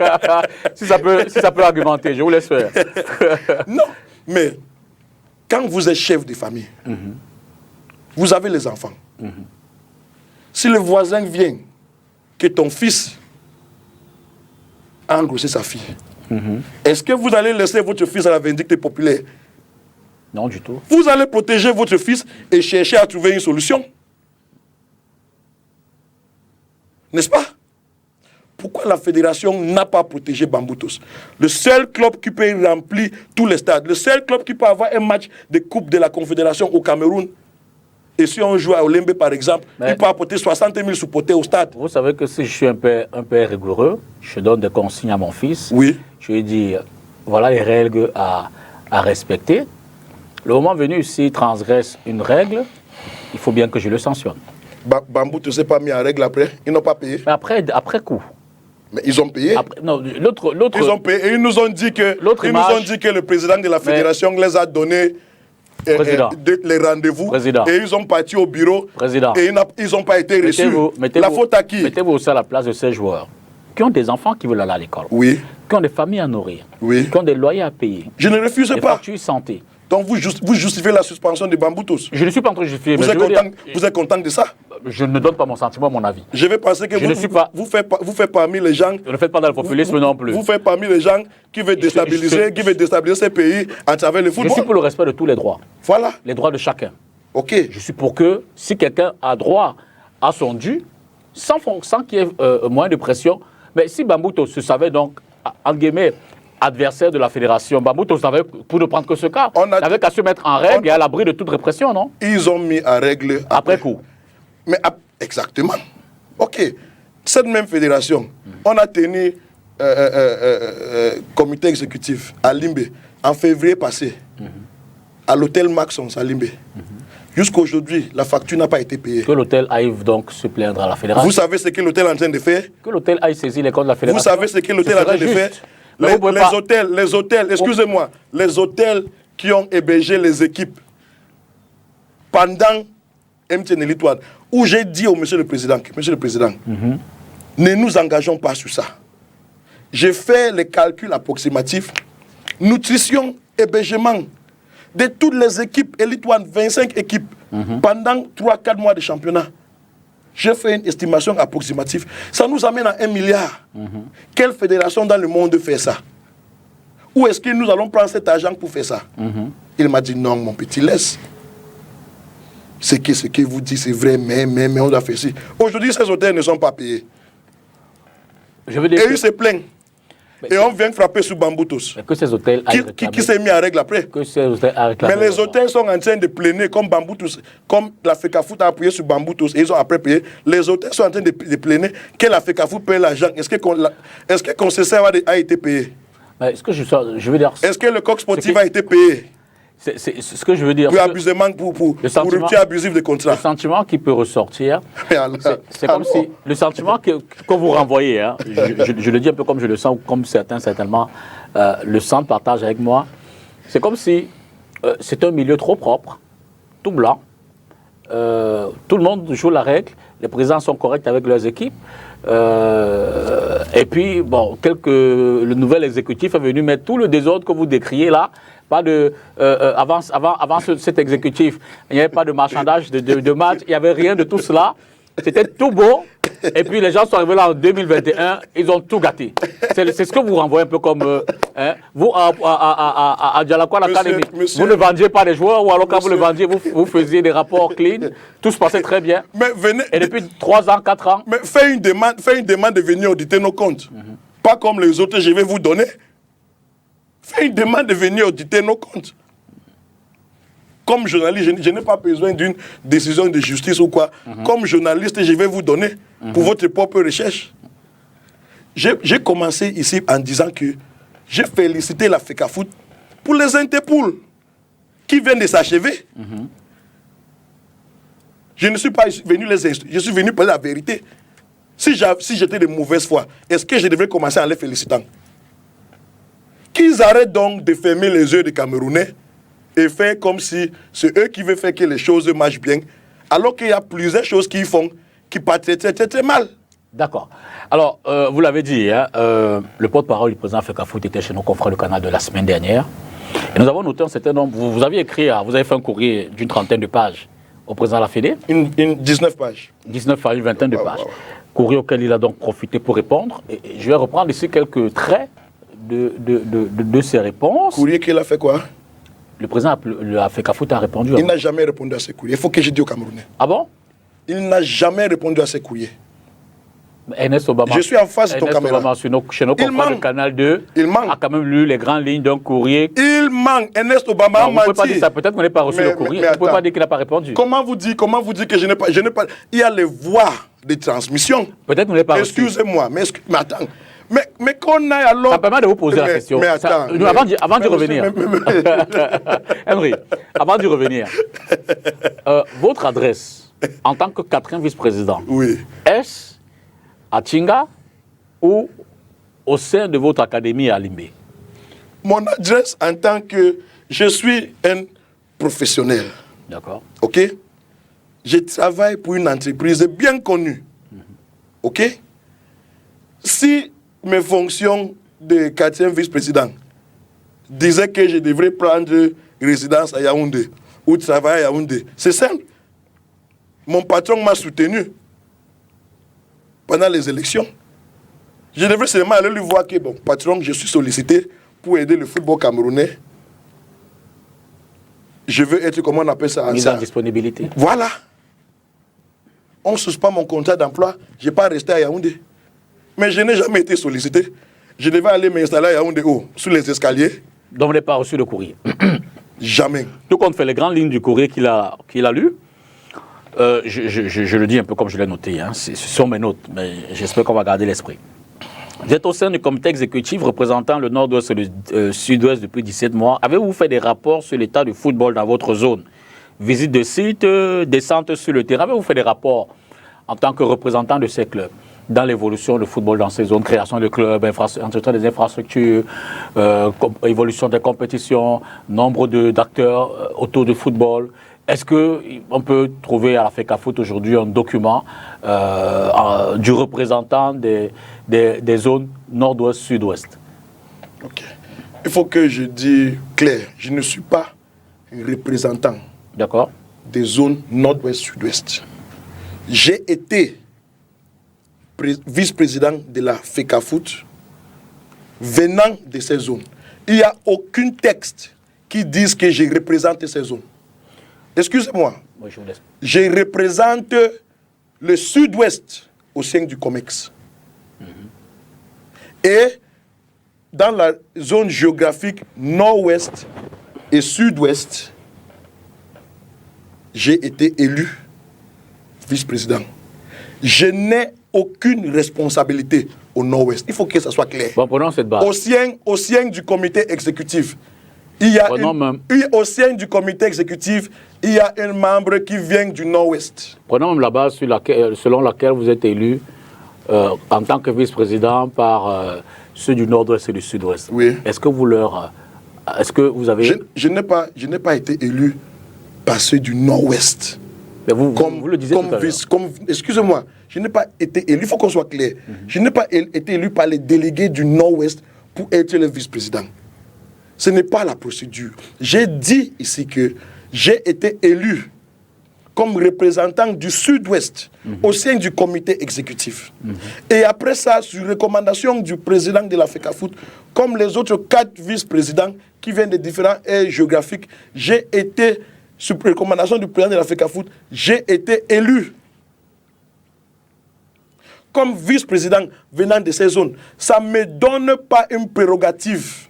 S1: si ça peut argumenter, je vous laisse faire.
S2: Non, mais quand vous êtes chef de famille, vous avez les enfants. Si le voisin vient, que ton fils a engrossé sa fille, est-ce que vous allez laisser votre fils à la vindicte populaire?
S1: Non, du tout.
S2: Vous allez protéger votre fils et chercher à trouver une solution. N'est-ce pas? Pourquoi la fédération n'a pas protégé Bamboutos? Le seul club qui peut remplir tous les stades, le seul club qui peut avoir un match de Coupe de la Confédération au Cameroun, et si on joue à Olembe par exemple, il peut apporter 60 000 supporters au stade.
S1: Vous savez que si je suis un peu rigoureux, je donne des consignes à mon fils.
S2: Oui.
S1: Je lui dis, voilà les règles à respecter. Le moment venu, s'il transgresse une règle, il faut bien que je le sanctionne.
S2: Bamboutos ne s'est pas mis en règle après? Ils n'ont pas payé?
S1: Mais après coup.
S2: Mais ils ont payé?
S1: Non, l'autre...
S2: Ils ont payé et ils nous ont dit que le président de la fédération les a donné les rendez-vous. Et ils ont parti au bureau. Et ils n'ont pas été reçus. La faute à qui?
S1: Mettez-vous aussi à la place de ces joueurs qui ont des enfants qui veulent aller à l'école.
S2: Oui.
S1: Qui ont des familles à nourrir.
S2: Oui.
S1: Qui ont des loyers à payer.
S2: Je ne refuse pas.
S1: Des factures santé.
S2: Donc vous justifiez la suspension de Bamboutos? Je
S1: ne suis pas en train de justifier.
S2: Vous êtes content de ça?
S1: Je ne donne pas mon sentiment, mon avis.
S2: Je vais penser que vous faites parmi les gens...
S1: Ne faites pas dans le populisme non plus.
S2: Vous faites parmi les gens qui veulent déstabiliser ces pays à travers le football.
S1: Je suis pour le respect de tous les droits.
S2: Voilà.
S1: Les droits de chacun.
S2: Ok.
S1: Je suis pour que si quelqu'un a droit à son dû, sans qu'il y ait moyen de pression, mais si Bamboutos se savait donc, entre guillemets, adversaire de la fédération, Bamboutos n'avait, pour ne prendre que ce cas, n'avait qu'à se mettre en règle et à l'abri de toute répression, non?
S2: Ils ont mis en règle
S1: après coup.
S2: Mais exactement. Ok. Cette même fédération, on a tenu comité exécutif à Limbe en février passé, à l'hôtel Maxons à Limbe. Jusqu'à aujourd'hui, la facture n'a pas été payée.
S1: Que l'hôtel aille donc se plaindre à la fédération.
S2: Vous savez ce que l'hôtel est en train de faire?
S1: Que l'hôtel aille saisir les comptes de la fédération.
S2: Vous savez ce que l'hôtel est en train de faire? Les hôtels, excusez-moi, les hôtels qui ont hébergé les équipes pendant MTN Elite-One, où j'ai dit au Monsieur le Président, ne nous engageons pas sur ça. J'ai fait les calculs approximatifs, nutrition, hébergement, de toutes les équipes Elite-One, 25 équipes, pendant 3-4 mois de championnat. J'ai fait une estimation approximative. Ça nous amène à 1 milliard. Quelle fédération dans le monde fait ça? Où est-ce que nous allons prendre cet argent pour faire ça? Il m'a dit non, mon petit, laisse. Ce que vous dites, c'est vrai, mais on doit faire ça. Aujourd'hui, ces hôtels ne sont pas payés. Et ils se plaignent. Et on vient frapper sur Bamboutos.
S1: Que ces hôtels
S2: qui s'est mis en règle après?
S1: Que ces hôtels
S2: mais les hôtels sont en train de plaigner comme Bamboutos, comme la FECAFOOT a appuyé sur Bamboutos et ils ont après payé. Les hôtels sont en train de plaigner que la FECAFOOT paye l'argent. Est-ce que le concession a été payé?
S1: Est-ce que je veux dire...
S2: Est-ce que le coq sportif a été payé?
S1: C'est ce que je veux dire.
S2: Pour abusement, pour rupture abusive de contrat.
S1: Le sentiment qui peut ressortir, c'est comme si le sentiment que vous renvoyez, hein, je le dis un peu comme je le sens, comme certains certainement le sentent, partagent avec moi, c'est comme si c'est un milieu trop propre, tout blanc, tout le monde joue la règle, les présidents sont corrects avec leurs équipes, et puis, bon, le nouvel exécutif est venu mettre tout le désordre que vous décriez là. Pas de, avant cet exécutif, il n'y avait pas de marchandage de match, il n'y avait rien de tout cela. C'était tout beau. Et puis les gens sont arrivés là en 2021, ils ont tout gâté. C'est ce que vous renvoyez un peu comme... vous, à Djalakwa, l'Académie, vous ne vendiez pas les joueurs, ou alors quand vous le vendiez, vous faisiez des rapports clean, tout se passait très bien.
S2: Mais venez,
S1: et depuis 3 ans, 4 ans...
S2: Mais faites une demande de venir auditer nos comptes. Pas comme les autres, je vais vous donner. Faites une demande de venir auditer nos comptes. Comme journaliste, je n'ai pas besoin d'une décision de justice ou quoi. Comme journaliste, je vais vous donner pour votre propre recherche. J'ai commencé ici en disant que j'ai félicité la FECAFOOT pour les interpools. qui vient de s'achever. Je ne suis pas venu les instruire, je suis venu parler la vérité. Si j'étais de mauvaise foi, est-ce que je devrais commencer en les félicitant? Qu'ils arrêtent donc de fermer les yeux des Camerounais et faire comme si c'est eux qui veulent faire que les choses marchent bien, alors qu'il y a plusieurs choses qu'ils font qui partent très, très, très, très mal.
S1: D'accord. Alors, vous l'avez dit, hein, le porte-parole du président Fecafoot était chez nos confrères du canal de la semaine dernière. Et nous avons noté un certain nombre. Vous aviez écrit, vous avez fait un courrier d'une trentaine de pages au président de la Fédé.
S2: Une 19 pages.
S1: 19 pages, une vingtaine de pages. Courrier auquel il a donc profité pour répondre. Et je vais reprendre ici quelques traits de ses réponses.
S2: Courrier qu'il a fait quoi?
S1: Le président Fecafoot a répondu.
S2: Il n'a jamais répondu à ces courriers. Il faut que je dise aux Camerounais.
S1: Ah bon?
S2: Il n'a jamais répondu à ces courriers.
S1: Ernest Obama,
S2: je suis en face de ton caméra.
S1: Obama, chez nos confrères de Canal 2, a quand même lu les grandes lignes d'un courrier.
S2: Il manque. Ernest Obama a menti.
S1: Vous ne pouvez pas dire ça. Peut-être qu'on n'a pas reçu le courrier. Vous ne pouvez pas dire qu'il n'a pas répondu.
S2: Comment vous dites que je n'ai pas... Il y a les voies de transmission.
S1: Peut-être qu'on n'a pas reçu.
S2: Excusez-moi, mais attends. Mais qu'on aille alors...
S1: Ça permet de vous poser la question.
S2: Mais attends.
S1: Avant d'y revenir. Henry, avant d'y revenir. Votre adresse, en tant que 4e vice-président,
S2: oui.
S1: Est-ce à Tinga ou au sein de votre académie à Limbé?
S2: Mon adresse en tant que... Je suis un professionnel.
S1: D'accord.
S2: OK? Je travaille pour une entreprise bien connue. OK? Si mes fonctions de 4e vice-président disaient que je devrais prendre résidence à Yaoundé ou travailler à Yaoundé, c'est simple. Mon patron m'a soutenu pendant les élections. Je devrais seulement aller lui voir que, bon, patron, je suis sollicité pour aider le football camerounais. Je veux être, comment on appelle ça?
S1: Mise en disponibilité.
S2: Voilà. On ne suspend mon contrat d'emploi, je n'ai pas resté à Yaoundé. Mais je n'ai jamais été sollicité. Je devais aller m'installer à Yaoundé, sous les escaliers.
S1: Donc vous n'avez pas reçu le courrier?
S2: Jamais.
S1: Tout compte fait les grandes lignes du courrier qu'il a lu. Je le dis un peu comme je l'ai noté, hein. Ce sont mes notes, mais j'espère qu'on va garder l'esprit. Vous êtes au sein du comité exécutif représentant le nord-ouest et le sud-ouest depuis 17 mois. Avez-vous fait des rapports sur l'état du football dans votre zone? Visite de site, descente sur le terrain. Avez-vous fait des rapports en tant que représentant de ces clubs dans l'évolution du football dans ces zones, création de clubs, entretien des infrastructures, évolution des compétitions, nombre d'acteurs autour du football? Est-ce qu'on peut trouver à la Fecafoot aujourd'hui un document du représentant des zones nord-ouest, sud-ouest?
S2: Ok. Il faut que je dise clair, je ne suis pas un représentant des zones nord-ouest, sud-ouest. J'ai été vice-président de la Fecafoot venant de ces zones. Il n'y a aucun texte qui dise que je représente ces zones. Excusez-moi, je représente le sud-ouest au sein du COMEX. Et dans la zone géographique nord-ouest et sud-ouest, j'ai été élu vice-président. Je n'ai aucune responsabilité au nord-ouest. Il faut que ça soit clair.
S1: Bon, prenons cette base.
S2: Au sein du comité exécutif, au sein du comité exécutif, il y a un membre qui vient du nord-ouest.
S1: Prenons même la base selon laquelle vous êtes élu en tant que vice-président par ceux du nord-ouest et du sud-ouest.
S2: Oui.
S1: Est-ce que vous avez...
S2: Je n'ai pas été élu par ceux du nord-ouest.
S1: Mais vous le disiez tout à l'heure.
S2: Excusez-moi, je n'ai pas été élu, il faut qu'on soit clair. Je n'ai pas été élu par les délégués du nord-ouest pour être le vice-président. Ce n'est pas la procédure. J'ai dit ici que j'ai été élu comme représentant du sud-ouest au sein du comité exécutif. Et après ça, sur recommandation du président de la Fecafoot, comme les autres 4 vice-présidents qui viennent de différents aires géographiques, j'ai été, sur recommandation du président de la Fecafoot, j'ai été élu comme vice-président venant de ces zones. Ça ne me donne pas une prérogative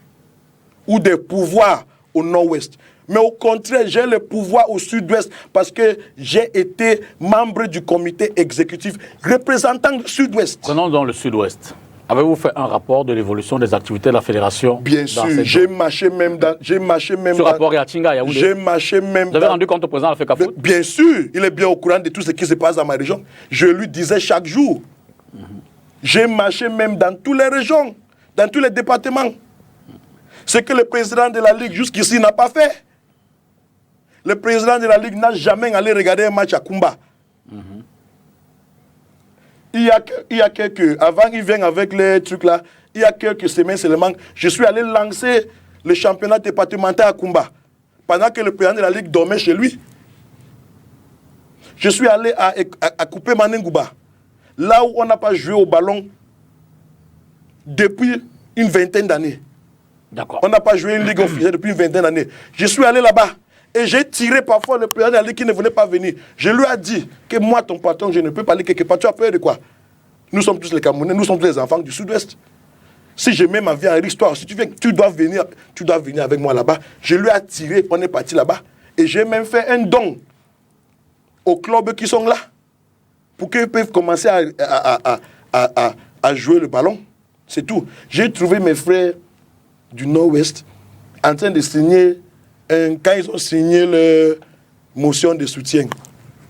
S2: ou des pouvoirs au nord-ouest. Mais au contraire, j'ai le pouvoir au sud-ouest parce que j'ai été membre du comité exécutif représentant le sud-ouest.
S1: Prenons dans le sud-ouest. Avez-vous fait un rapport de l'évolution des activités de la fédération?
S2: Bien sûr, j'ai marché même dans...
S1: Ce rapport est à Tinga, Yaoundé.
S2: J'ai marché même
S1: Vous avez rendu compte au président de la FECAFOOT?
S2: Bien sûr, il est bien au courant de tout ce qui se passe dans ma région. Je lui disais chaque jour. J'ai marché même dans toutes les régions, dans tous les départements. Ce que le président de la Ligue jusqu'ici n'a pas fait. Le président de la Ligue n'a jamais allé regarder un match à Kumba. Il y a quelques... Avant qu'il vienne avec les trucs là, il y a quelques semaines seulement, je suis allé lancer le championnat départemental à Kumba. Pendant que le président de la Ligue dormait chez lui. Je suis allé à couper Manengouba. Là où on n'a pas joué au ballon depuis une vingtaine d'années.
S1: D'accord.
S2: On n'a pas joué une ligue officielle depuis une vingtaine d'années. Je suis allé là-bas et j'ai tiré parfois le président de la ligue qui ne voulait pas venir. Je lui ai dit que moi, ton patron, je ne peux pas aller quelque part. Tu as peur de quoi? Nous sommes tous les Camerounais, nous sommes tous les enfants du Sud-Ouest. Si je mets ma vie en risque, toi, si tu viens, tu dois venir avec moi là-bas. Je lui ai tiré, on est parti là-bas. Et j'ai même fait un don aux clubs qui sont là pour qu'ils puissent commencer à jouer le ballon. C'est tout. J'ai trouvé mes frères du Nord-Ouest en train de signer, quand ils ont signé la motion de soutien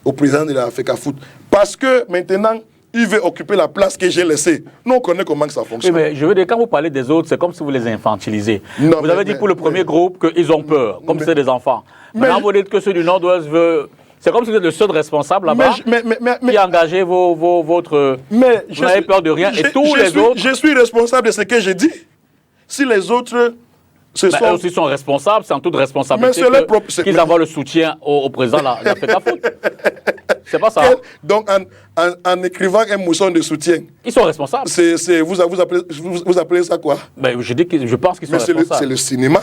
S2: au président de la FECAFOOT. Parce que maintenant, il veut occuper la place que j'ai laissée. Nous, on connaît comment ça fonctionne.
S1: Oui, mais je veux dire, quand vous parlez des autres, c'est comme si vous les infantilisez.
S2: Non,
S1: vous avez dit pour le premier groupe qu'ils ont peur, comme si c'est des enfants. Maintenant, vous dites que ceux du Nord-Ouest veulent... C'est comme si vous êtes le seul responsable là-bas qui a engagé votre...
S2: Mais
S1: vous n'avez peur de rien. Et tous les autres...
S2: Je suis responsable de ce que j'ai dit. Si les autres...
S1: Eux aussi sont responsables, c'est en toute responsabilité qu'ils envoient le soutien au président de la FECAFOOT. C'est pas ça.
S2: Donc, en écrivant une motion de soutien...
S1: Ils sont responsables.
S2: Vous appelez ça quoi?
S1: Ben, je pense qu'ils sont responsables.
S2: C'est le cinéma.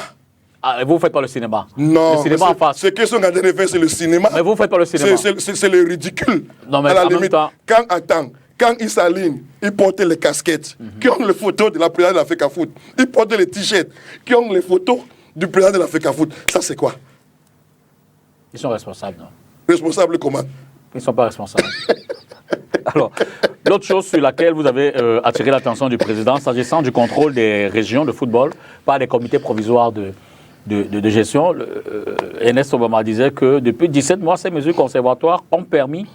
S1: Ah, vous ne faites pas le cinéma.
S2: Non,
S1: le cinéma en face.
S2: Ce qu'ils sont en train de faire, c'est le cinéma.
S1: Mais vous ne faites pas le cinéma.
S2: C'est le ridicule.
S1: Non, mais
S2: à la
S1: en
S2: limite,
S1: même temps...
S2: Quand ils s'alignent, ils portent les casquettes qui ont les photos de la présidente de la FECAFOOT. Ils portent les t-shirts qui ont les photos du président de la FECAFOOT. Ça, c'est quoi?
S1: Ils sont responsables, non?
S2: Responsables comment?
S1: Ils ne sont pas responsables. Alors, l'autre chose sur laquelle vous avez attiré l'attention du président, s'agissant du contrôle des régions de football par les comités provisoires de gestion, Ernest Obama disait que depuis 17 mois, ces mesures conservatoires ont permis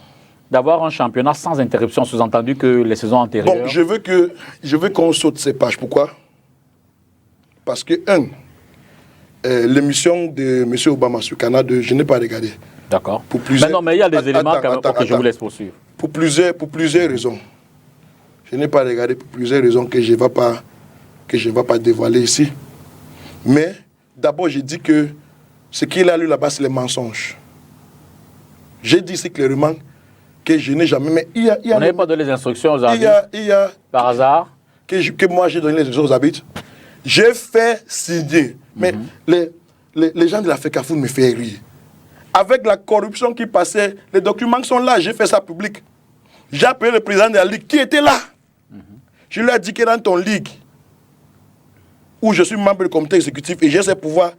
S1: d'avoir un championnat sans interruption, sous-entendu que les saisons antérieures...
S2: Bon, je veux qu'on saute ces pages. Pourquoi? Parce que, l'émission de M. Obama sur Canal 2, je n'ai pas regardé.
S1: D'accord. Mais non, mais il y a des éléments que je vous laisse poursuivre.
S2: Pour plusieurs raisons. Je n'ai pas regardé pour plusieurs raisons que je ne vais pas dévoiler ici. Mais, d'abord, j'ai dit que ce qu'il a lu là-bas, c'est les mensonges. J'ai dit ici clairement que je n'ai jamais... Mais
S1: vous n'avez pas donné les instructions aux arbitres par hasard?
S2: Que moi, j'ai donné les instructions aux arbitres. J'ai fait signer. Mais les gens de la FECAFOOT me font rire. Avec la corruption qui passait, les documents sont là. J'ai fait ça public. J'ai appelé le président de la Ligue qui était là. Je lui ai dit que dans ton Ligue, où je suis membre du comité exécutif et j'ai ces pouvoirs,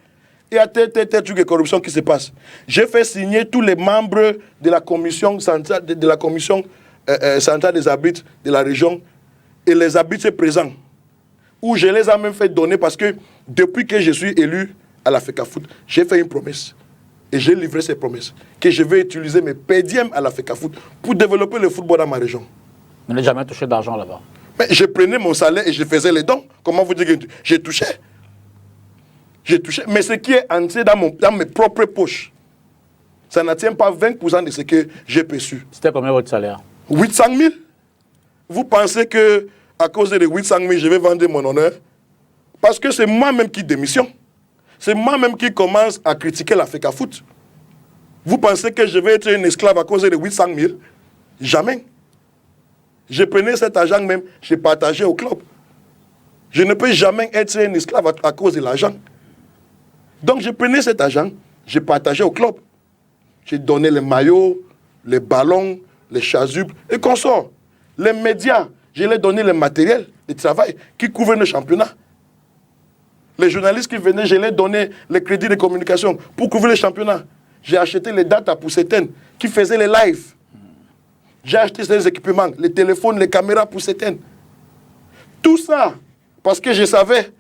S2: il y a tel truc de corruption qui se passe. J'ai fait signer tous les membres de la commission centrale, centrale des arbitres de la région et les arbitres présents. Où je les ai même fait donner parce que depuis que je suis élu à la FECAFOOT, j'ai fait une promesse. Et j'ai livré ces promesses. Que je vais utiliser mes pédièmes à la FECAFOOT pour développer le football dans ma région.
S1: Vous n'avez jamais touché d'argent là-bas?
S2: Mais je prenais mon salaire et je faisais les dons. Comment vous dire que j'ai touché? J'ai touché. Mais ce qui est entré dans mes propres poches, ça n'atteint pas 20% de ce que j'ai perçu.
S1: C'était combien votre salaire?
S2: 800 000. Vous pensez que à cause de 800 000, je vais vendre mon honneur? Parce que c'est moi-même qui démissionne. C'est moi-même qui commence à critiquer la FECAFOOT. Vous pensez que je vais être un esclave à cause de 800 000? Jamais. Je prenais cet argent même, je partageais au club. Je ne peux jamais être un esclave à cause de l'argent. Donc je prenais cet argent, je partageais au club. J'ai donné les maillots, les ballons, les chasubles et consorts. Les médias, je leur ai donné le matériel de travail qui couvre le championnat. Les journalistes qui venaient, je leur ai donné les crédits de communication pour couvrir le championnat. J'ai acheté les datas pour certaines qui faisaient les lives. J'ai acheté ces équipements, les téléphones, les caméras pour certaines. Tout ça, parce que je savais,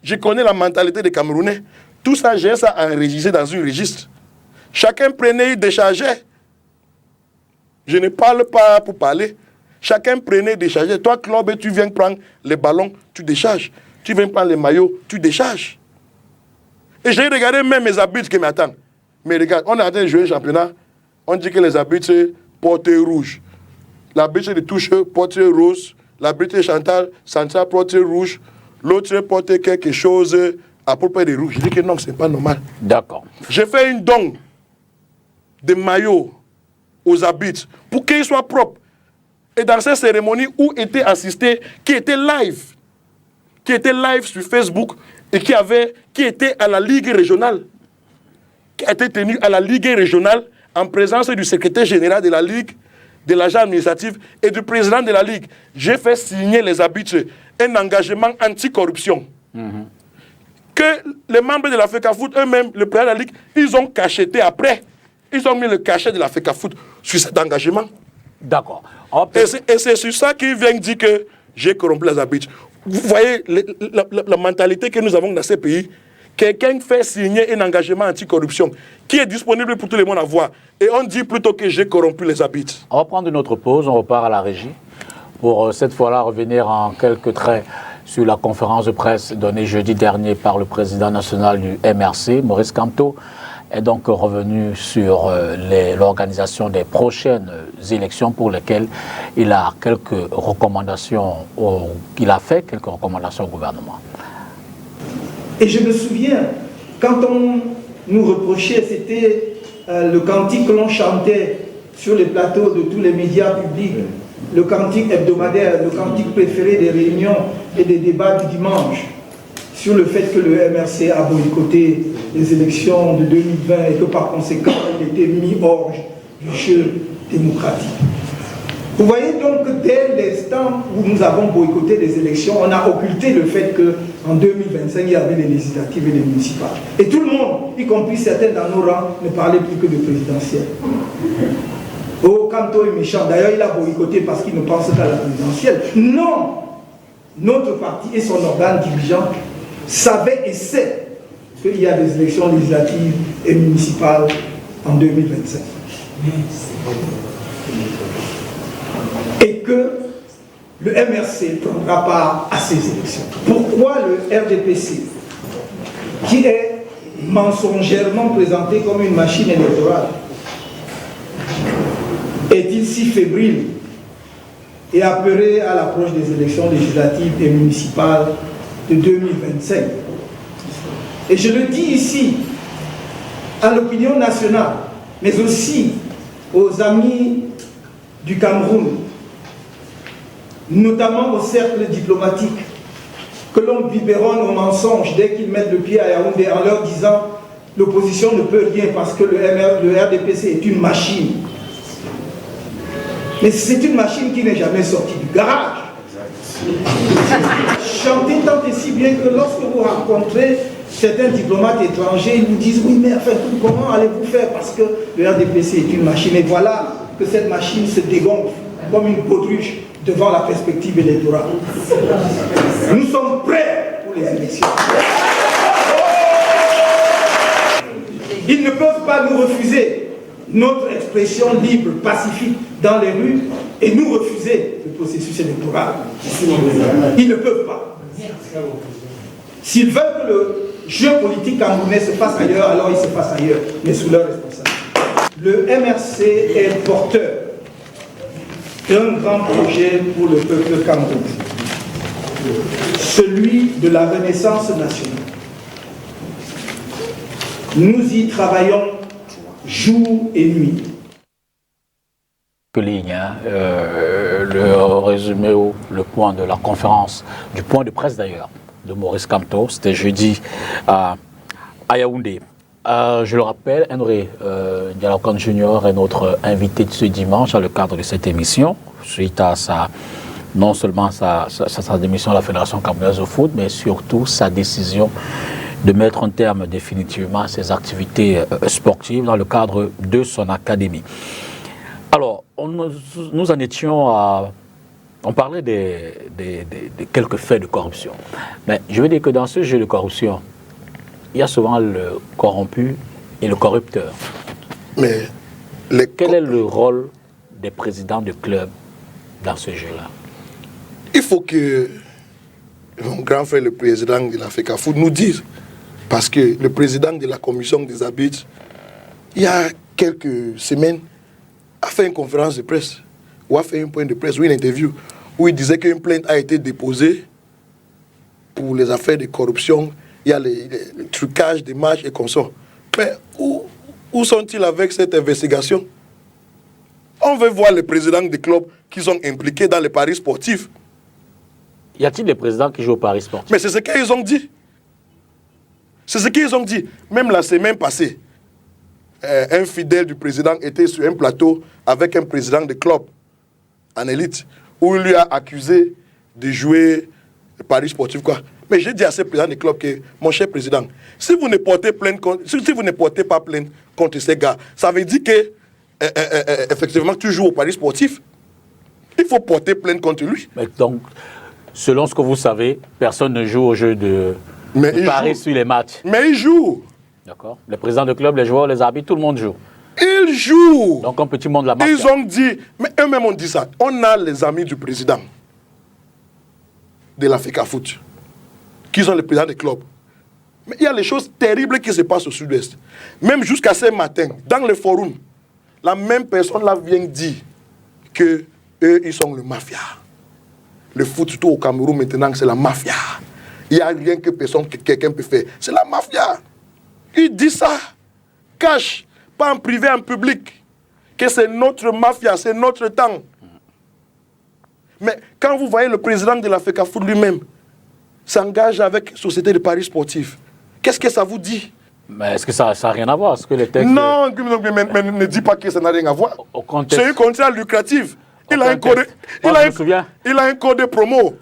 S2: je connais la mentalité des Camerounais, tout ça, j'ai ça enregistré dans un registre. Chacun prenait, il déchargeait. Je ne parle pas pour parler. Chacun prenait, déchargeait. Toi, club, tu viens prendre les ballons, tu décharges. Tu viens prendre les maillots, tu décharges. Et j'ai regardé même mes arbitres qui m'attendent. Mais regarde, on est en train de jouer un championnat. On dit que les arbitres, c'est portée rouge. L'arbitre de touche, portée rose. L'arbitre Chantal, portée rouge. L'autre portée quelque chose à propos de rouge. Je dis que non, ce n'est pas normal.
S1: D'accord.
S2: J'ai fait une don de maillots aux arbitres pour qu'ils soient propres. Et dans cette cérémonie où était assisté, qui était live sur Facebook et qui était à la Ligue régionale, qui a été tenu à la Ligue régionale en présence du secrétaire général de la Ligue, de l'agent administratif et du président de la Ligue. J'ai fait signer les arbitres un engagement anti-corruption. Que les membres de la FECAFOOT eux-mêmes, le président de la Ligue, ils ont cacheté après. Ils ont mis le cachet de la FECAFOOT sur cet engagement.
S1: D'accord.
S2: Et c'est sur ça qu'ils viennent dire que j'ai corrompu les arbitres. Vous voyez la mentalité que nous avons dans ces pays. Quelqu'un fait signer un engagement anti-corruption qui est disponible pour tout le monde à voir. Et on dit plutôt que j'ai corrompu les arbitres.
S1: On va prendre une autre pause, on repart à la régie pour cette fois-là revenir en quelques traits sur la conférence de presse donnée jeudi dernier par le président national du MRC, Maurice Kamto, est donc revenu sur l'organisation des prochaines élections pour lesquelles il a quelques recommandations, qu'il a fait quelques recommandations au gouvernement.
S6: Et je me souviens, quand on nous reprochait, c'était le cantique que l'on chantait sur les plateaux de tous les médias publics, le cantique hebdomadaire, le cantique préféré des réunions et des débats du dimanche, sur le fait que le MRC a boycotté les élections de 2020 et que par conséquent il était mis hors du jeu démocratique. Vous voyez donc que dès l'instant où nous avons boycotté les élections, on a occulté le fait qu'en 2025, il y avait les législatives et les municipales. Et tout le monde, y compris certains dans nos rangs, ne parlait plus que de présidentielle. Oh, Kamto est méchant. D'ailleurs, il a boycotté parce qu'il ne pense qu'à la présidentielle. Non! Notre parti et son organe dirigeant savaient et sait qu'il y a des élections législatives et municipales en 2025. Et que le MRC prendra part à ces élections. Pourquoi le RDPC, qui est mensongèrement présenté comme une machine électorale, est-il si fébrile et apeuré à l'approche des élections législatives et municipales de 2025? Et je le dis ici à l'opinion nationale, mais aussi aux amis du Cameroun, notamment au cercle diplomatique, que l'on biberonne aux mensonges dès qu'ils mettent le pied à Yaoundé en leur disant l'opposition ne peut rien parce que le RDPC est une machine. Mais c'est une machine qui n'est jamais sortie du garage. Chantez tant et si bien que lorsque vous rencontrez certains diplomates étrangers, ils vous disent oui mais enfin comment allez-vous faire parce que le RDPC est une machine. Et voilà que cette machine se dégonfle comme une baudruche devant la perspective électorale. Nous sommes prêts pour les élections. Ils ne peuvent pas nous refuser notre expression libre, pacifique dans les rues et nous refuser le processus électoral. Ils ne peuvent pas. S'ils veulent que le jeu politique camerounais se fasse ailleurs, alors il se fasse ailleurs, mais sous leur responsabilité. Le MRC est porteur d'un grand projet pour le peuple camerounais, celui de la renaissance nationale. Nous y travaillons jour et nuit.
S1: Ligne, hein, le résumé ou le point de la conférence, du point de presse d'ailleurs, de Maurice Kamto, c'était jeudi à Yaoundé. Je le rappelle, Henry Dialokan Junior est notre invité de ce dimanche dans le cadre de cette émission, suite à non seulement sa démission à la Fédération camerounaise de foot, mais surtout sa décision de mettre un terme définitivement à ses activités sportives dans le cadre de son académie. Alors, nous en étions à On parlait de quelques faits de corruption. Mais je veux dire que dans ce jeu de corruption, il y a souvent le corrompu et le corrupteur.
S2: Mais
S1: quel est le rôle des présidents de club dans ce jeu-là?
S2: Il faut que mon grand frère, le président de la FECAFOOT, nous dise. Parce que le président de la commission des arbitres, il y a quelques semaines, a fait une conférence de presse, ou a fait un point de presse, ou une interview, où il disait qu'une plainte a été déposée pour les affaires de corruption. Il y a les trucages des matchs et consorts. Mais où sont-ils avec cette investigation? On veut voir les présidents des clubs qui sont impliqués dans les paris sportifs.
S1: Y a-t-il des présidents qui jouent au paris sportif?
S2: Mais c'est ce qu'ils ont dit. C'est ce qu'ils ont dit. Même la semaine passée, un fidèle du président était sur un plateau avec un président de club en élite, où il lui a accusé de jouer le paris sportif, quoi. Mais j'ai dit à ce président de club que, mon cher président, si vous ne portez pas plainte contre ces gars, ça veut dire que, effectivement, tu joues au paris sportif. Il faut porter plainte contre lui.
S1: Mais donc, selon ce que vous savez, personne ne joue au jeu de paris sur les matchs.
S2: Mais il joue.
S1: D'accord. Les présidents de club, les joueurs, les arbitres, tout le monde joue.
S2: Ils jouent.
S1: Donc un petit monde de la mafia.
S2: Ils ont dit, mais eux-mêmes ont dit ça. On a les amis du président de la FECAFOOT, qui sont les présidents des clubs. Mais il y a les choses terribles qui se passent au sud-ouest. Même jusqu'à ce matin, dans le forum, la même personne là vient dire que eux, ils sont le mafia. Le foot, surtout au Cameroun maintenant, c'est la mafia. Il n'y a rien que quelqu'un peut faire. C'est la mafia. Il dit ça, cache, pas en privé, en public, que c'est notre mafia, c'est notre temps. Mais quand vous voyez le président de la FECAFOOT lui-même s'engage avec Société de paris sportifs, qu'est-ce que ça vous dit?
S1: Mais est-ce que ça n'a rien à voir? Est-ce que les textes...
S2: Non, mais ne dis pas que ça n'a rien à voir. C'est un contrat lucratif. Il a un code de promo.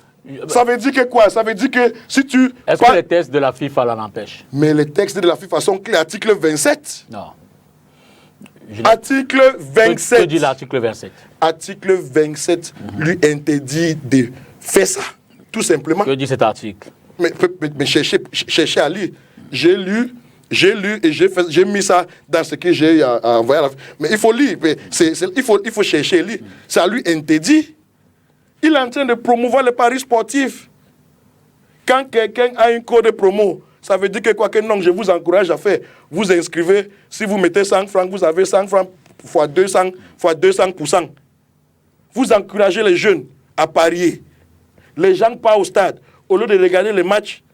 S2: Ça veut dire que quoi? Ça veut dire que si tu...
S1: Est-ce que les textes de la FIFA l'en empêchent?
S2: Mais les textes de la FIFA sont clairs. Article 27.
S1: Non.
S2: Article 27.
S1: Que dit l'article 27?
S2: Article 27 lui interdit de faire ça. Tout simplement.
S1: Que dit cet article?
S2: Mais cherchez à lire. J'ai lu et j'ai mis ça dans ce que j'ai envoyé à la... Mais il faut lire. Il faut chercher et lire. Ça lui interdit. Il est en train de promouvoir le paris sportif. Quand quelqu'un a un code de promo, ça veut dire que quoi que non, je vous encourage à faire. Vous inscrivez, si vous mettez 100 francs, vous avez 100 francs fois 200%. Vous encouragez les jeunes à parier. Les gens partent au stade. Au lieu de regarder les matchs,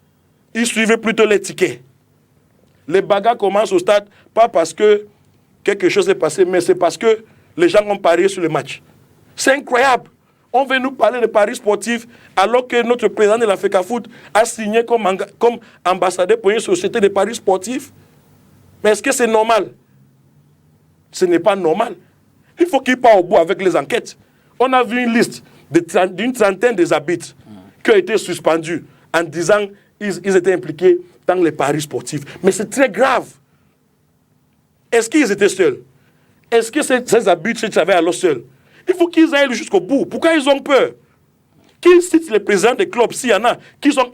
S2: ils suivent plutôt les tickets. Les bagarres commencent au stade, pas parce que quelque chose est passé, mais c'est parce que les gens ont parié sur le match. C'est incroyable. On veut nous parler de paris sportifs alors que notre président de la FECAFOOT a signé comme ambassadeur pour une société de paris sportifs. Mais est-ce que c'est normal? Ce n'est pas normal. Il faut qu'il parte au bout avec les enquêtes. On a vu une liste d'une trentaine des arbitres qui ont été suspendus en disant qu'ils étaient impliqués dans les paris sportifs. Mais c'est très grave. Est-ce qu'ils étaient seuls? Est-ce que ces arbitres se travaillent alors seuls? Il faut qu'ils aillent jusqu'au bout. Pourquoi ils ont peur? Qu'ils citent les présidents des clubs, s'il y en a, qui sont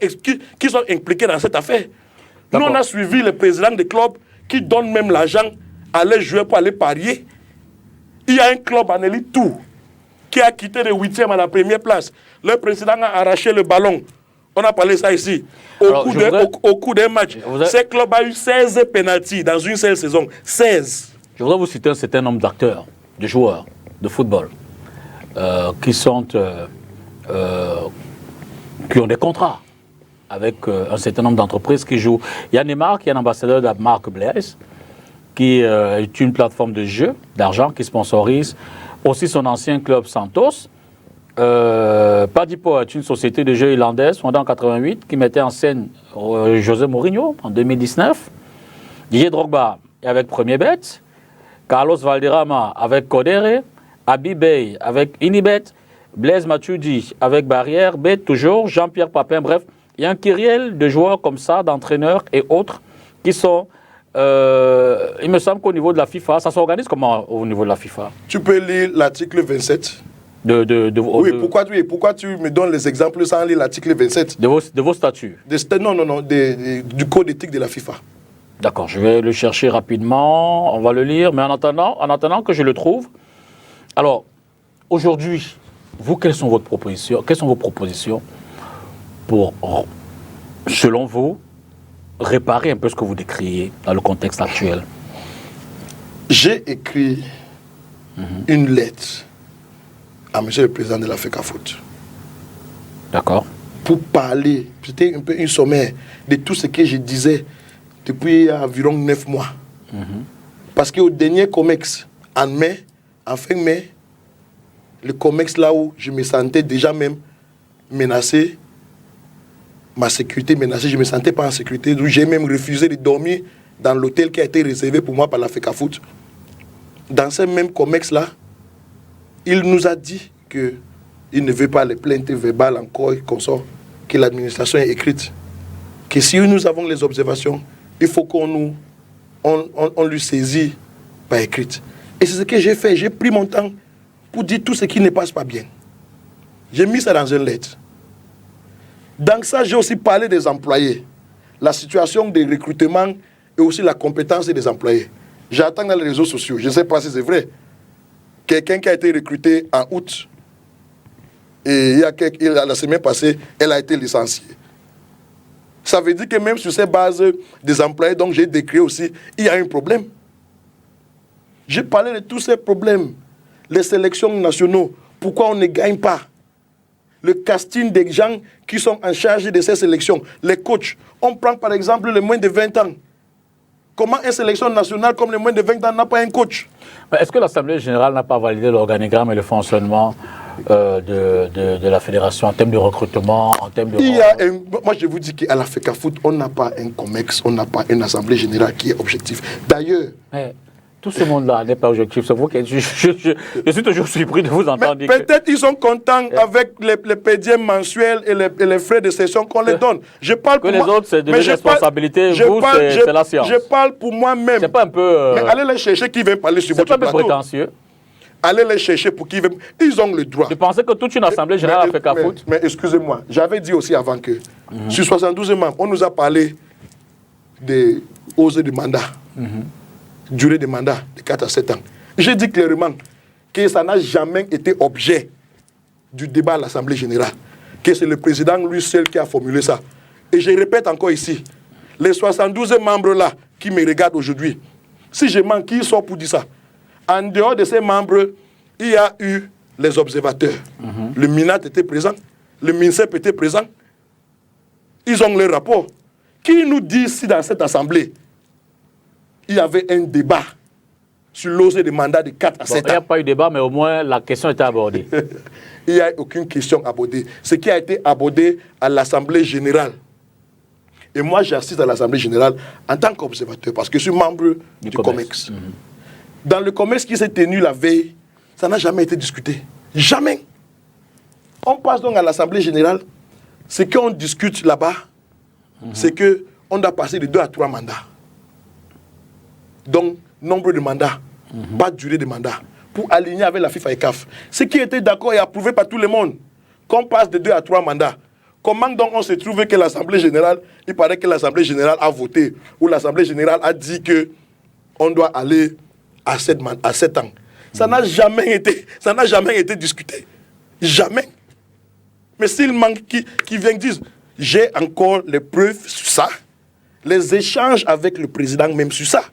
S2: impliqués dans cette affaire. Nous, on a suivi les présidents des clubs qui donnent même l'argent à les joueurs pour aller parier. Il y a un club en élite tout qui a quitté le 8e à la première place. Le président a arraché le ballon. On a parlé ça ici. Au cours d'un match, ce club a eu 16 pénaltys dans une seule saison. 16.
S1: Je voudrais vous citer un certain nombre d'acteurs, de joueurs de football, qui ont des contrats avec un certain nombre d'entreprises qui jouent. Il y a Neymar, qui est un ambassadeur de la marque Blaise, qui est une plateforme de jeu d'argent qui sponsorise aussi son ancien club Santos. Padipo est une société de jeux irlandaise fondée en 88 qui mettait en scène José Mourinho en 2019. Didier Drogba est avec Premier Bet, Carlos Valderrama avec Codere, Abi Bey avec Inibet, Blaise Matuidi avec Barrière, Bet toujours, Jean-Pierre Papin, bref, il y a un kyriel de joueurs comme ça, d'entraîneurs et autres qui sont... il me semble qu'au niveau de la FIFA, ça s'organise comment au niveau de la FIFA?
S2: Tu peux lire l'article 27 Oui, pourquoi tu me donnes les exemples sans lire l'article 27
S1: de vos statuts?
S2: Non, du code éthique de la FIFA.
S1: D'accord, je vais le chercher rapidement, on va le lire, mais en attendant que je le trouve. Alors, aujourd'hui, vous, quelles sont vos propositions pour, selon vous, réparer un peu ce que vous décriez dans le contexte actuel?
S2: J'ai écrit une lettre à M. le Président de la FECAFOOT.
S1: D'accord.
S2: Pour parler, c'était un peu une sommaire de tout ce que je disais depuis environ 9 mois. Parce qu'au dernier COMEX, en fin mai, le COMEX là où je me sentais déjà même menacé, ma sécurité menacée, je ne me sentais pas en sécurité, où j'ai même refusé de dormir dans l'hôtel qui a été réservé pour moi par la FECAFOOT. Dans ce même COMEX là, il nous a dit qu'il ne veut pas les plaintes verbales encore qu'on sort, que l'administration est écrite. Que si nous avons les observations, il faut qu'on lui saisit par écrite. Et c'est ce que j'ai fait. J'ai pris mon temps pour dire tout ce qui ne passe pas bien. J'ai mis ça dans une lettre. Dans ça, j'ai aussi parlé des employés. La situation des recrutements et aussi la compétence des employés. J'attends dans les réseaux sociaux. Je ne sais pas si c'est vrai. Quelqu'un qui a été recruté en août, et la semaine passée, elle a été licenciée. Ça veut dire que même sur ces bases des employés, donc j'ai décrit aussi, il y a un problème. J'ai parlé de tous ces problèmes. Les sélections nationales, pourquoi on ne gagne pas? Le casting des gens qui sont en charge de ces sélections, les coachs. On prend par exemple les moins de 20 ans. Comment une sélection nationale comme les moins de 20 ans n'a pas un coach?
S1: Est-ce que l'Assemblée générale n'a pas validé l'organigramme et le fonctionnement de la fédération en termes de recrutement, en termes de...
S2: Moi, je vous dis qu'à la FECAFOOT, on n'a pas un COMEX, on n'a pas une Assemblée générale qui est objectif. D'ailleurs...
S1: Tout ce monde-là n'est pas objectif. C'est vous qui... je suis toujours surpris de vous entendre dire
S2: peut-être ils sont contents avec les pédièmes mensuels et les frais de session qu'on les donne. Je parle
S1: que pour les autres, c'est de responsabilité. Vous, c'est la science.
S2: Je parle pour moi-même.
S1: C'est pas un peu...
S2: Mais allez les chercher qui viennent parler sur votre plateau.
S1: C'est pas un peu prétentieux.
S2: Allez les chercher pour qu'ils viennent... Ils ont le droit.
S1: Je pensais que toute une assemblée générale a fait CAFOOT.
S2: Mais excusez-moi, j'avais dit aussi avant que sur 72 membres, on nous a parlé des hausses de mandat. Durée de mandat de 4 à 7 ans. J'ai dit clairement que ça n'a jamais été objet du débat à l'Assemblée générale, que c'est le président lui seul qui a formulé ça. Et je répète encore ici, les 72 membres-là qui me regardent aujourd'hui, si je manque, qui sont pour dire ça? En dehors de ces membres, il y a eu les observateurs. Le MINAT était présent, le MINSEP était présent. Ils ont le rapport. Qui nous dit si dans cette Assemblée, il y avait un débat sur l'ose de mandat de 4 à 7 ans.
S1: Il n'y a pas eu de débat, mais au moins la question était abordée.
S2: Il n'y a aucune question abordée. Ce qui a été abordé à l'Assemblée générale. Et moi, j'assiste à l'Assemblée générale en tant qu'observateur, parce que je suis membre du COMEX. Dans le COMEX qui s'est tenu la veille, ça n'a jamais été discuté. Jamais. On passe donc à l'Assemblée générale. Ce qu'on discute là-bas, c'est qu'on doit passer de 2 à 3 mandats. Donc, nombre de mandats, pas de durée de mandat, pour aligner avec la FIFA et CAF. Ce qui était d'accord et approuvé par tout le monde, qu'on passe de 2 à 3 mandats. Comment donc on s'est trouvé que l'Assemblée générale, il paraît que l'Assemblée générale a voté, ou l'Assemblée générale a dit qu'on doit aller à 7 ans. Ça n'a jamais été discuté. Jamais. Mais s'il manque qui viennent dire, j'ai encore les preuves sur ça, les échanges avec le président même sur ça.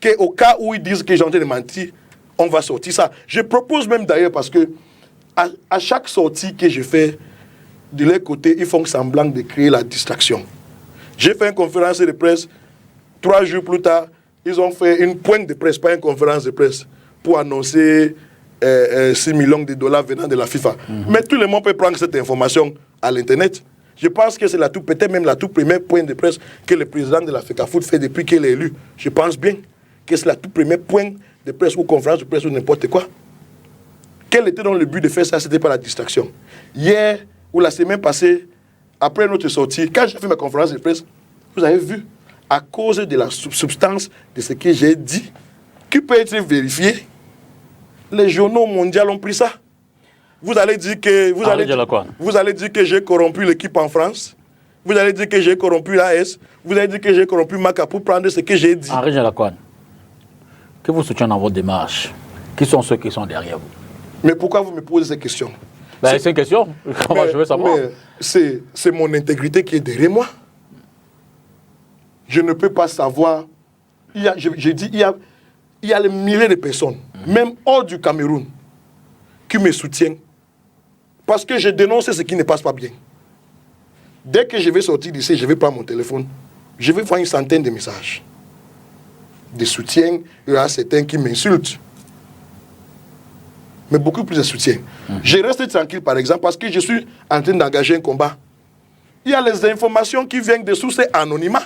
S2: Qu'au cas où ils disent que j'ai en train de mentir, on va sortir ça. Je propose même d'ailleurs parce que à chaque sortie que je fais, de leur côté, ils font semblant de créer la distraction. J'ai fait une conférence de presse, 3 jours plus tard, ils ont fait une pointe de presse, pas une conférence de presse, pour annoncer 6 millions de dollars venant de la FIFA. Mais tout le monde peut prendre cette information à l'Internet. Je pense que c'est peut-être même la toute première pointe de presse que le président de la FECAFOOT fait depuis qu'il est élu. Je pense bien que c'est la toute première pointe de presse ou conférence de presse ou n'importe quoi. Quel était donc le but de faire ça? C'était pas la distraction. Hier ou la semaine passée, après notre sortie, quand j'ai fait ma conférence de presse, vous avez vu, à cause de la substance de ce que j'ai dit, qui peut être vérifié, les journaux mondiaux ont pris ça. Vous allez dire que vous allez dire que j'ai corrompu l'équipe en France. Vous allez dire que j'ai corrompu l'AS. Vous allez dire que j'ai corrompu Maca pour prendre ce que j'ai dit.
S1: Henri Jalakouane, que vous soutiennent dans votre démarche, qui sont ceux qui sont derrière vous?
S2: Mais pourquoi vous me posez ces questions?
S1: C'est une question. Comment je veux savoir?
S2: C'est mon intégrité qui est derrière moi. Je ne peux pas savoir. Il y a des milliers de personnes, même hors du Cameroun, qui me soutiennent parce que je dénonce ce qui ne passe pas bien. Dès que je vais sortir d'ici, je vais prendre mon téléphone, je vais voir une centaine de messages de soutien. Il y a certains qui m'insultent, mais beaucoup plus de soutien. Je reste tranquille, par exemple, parce que je suis en train d'engager un combat. Il y a les informations qui viennent de sources anonymes.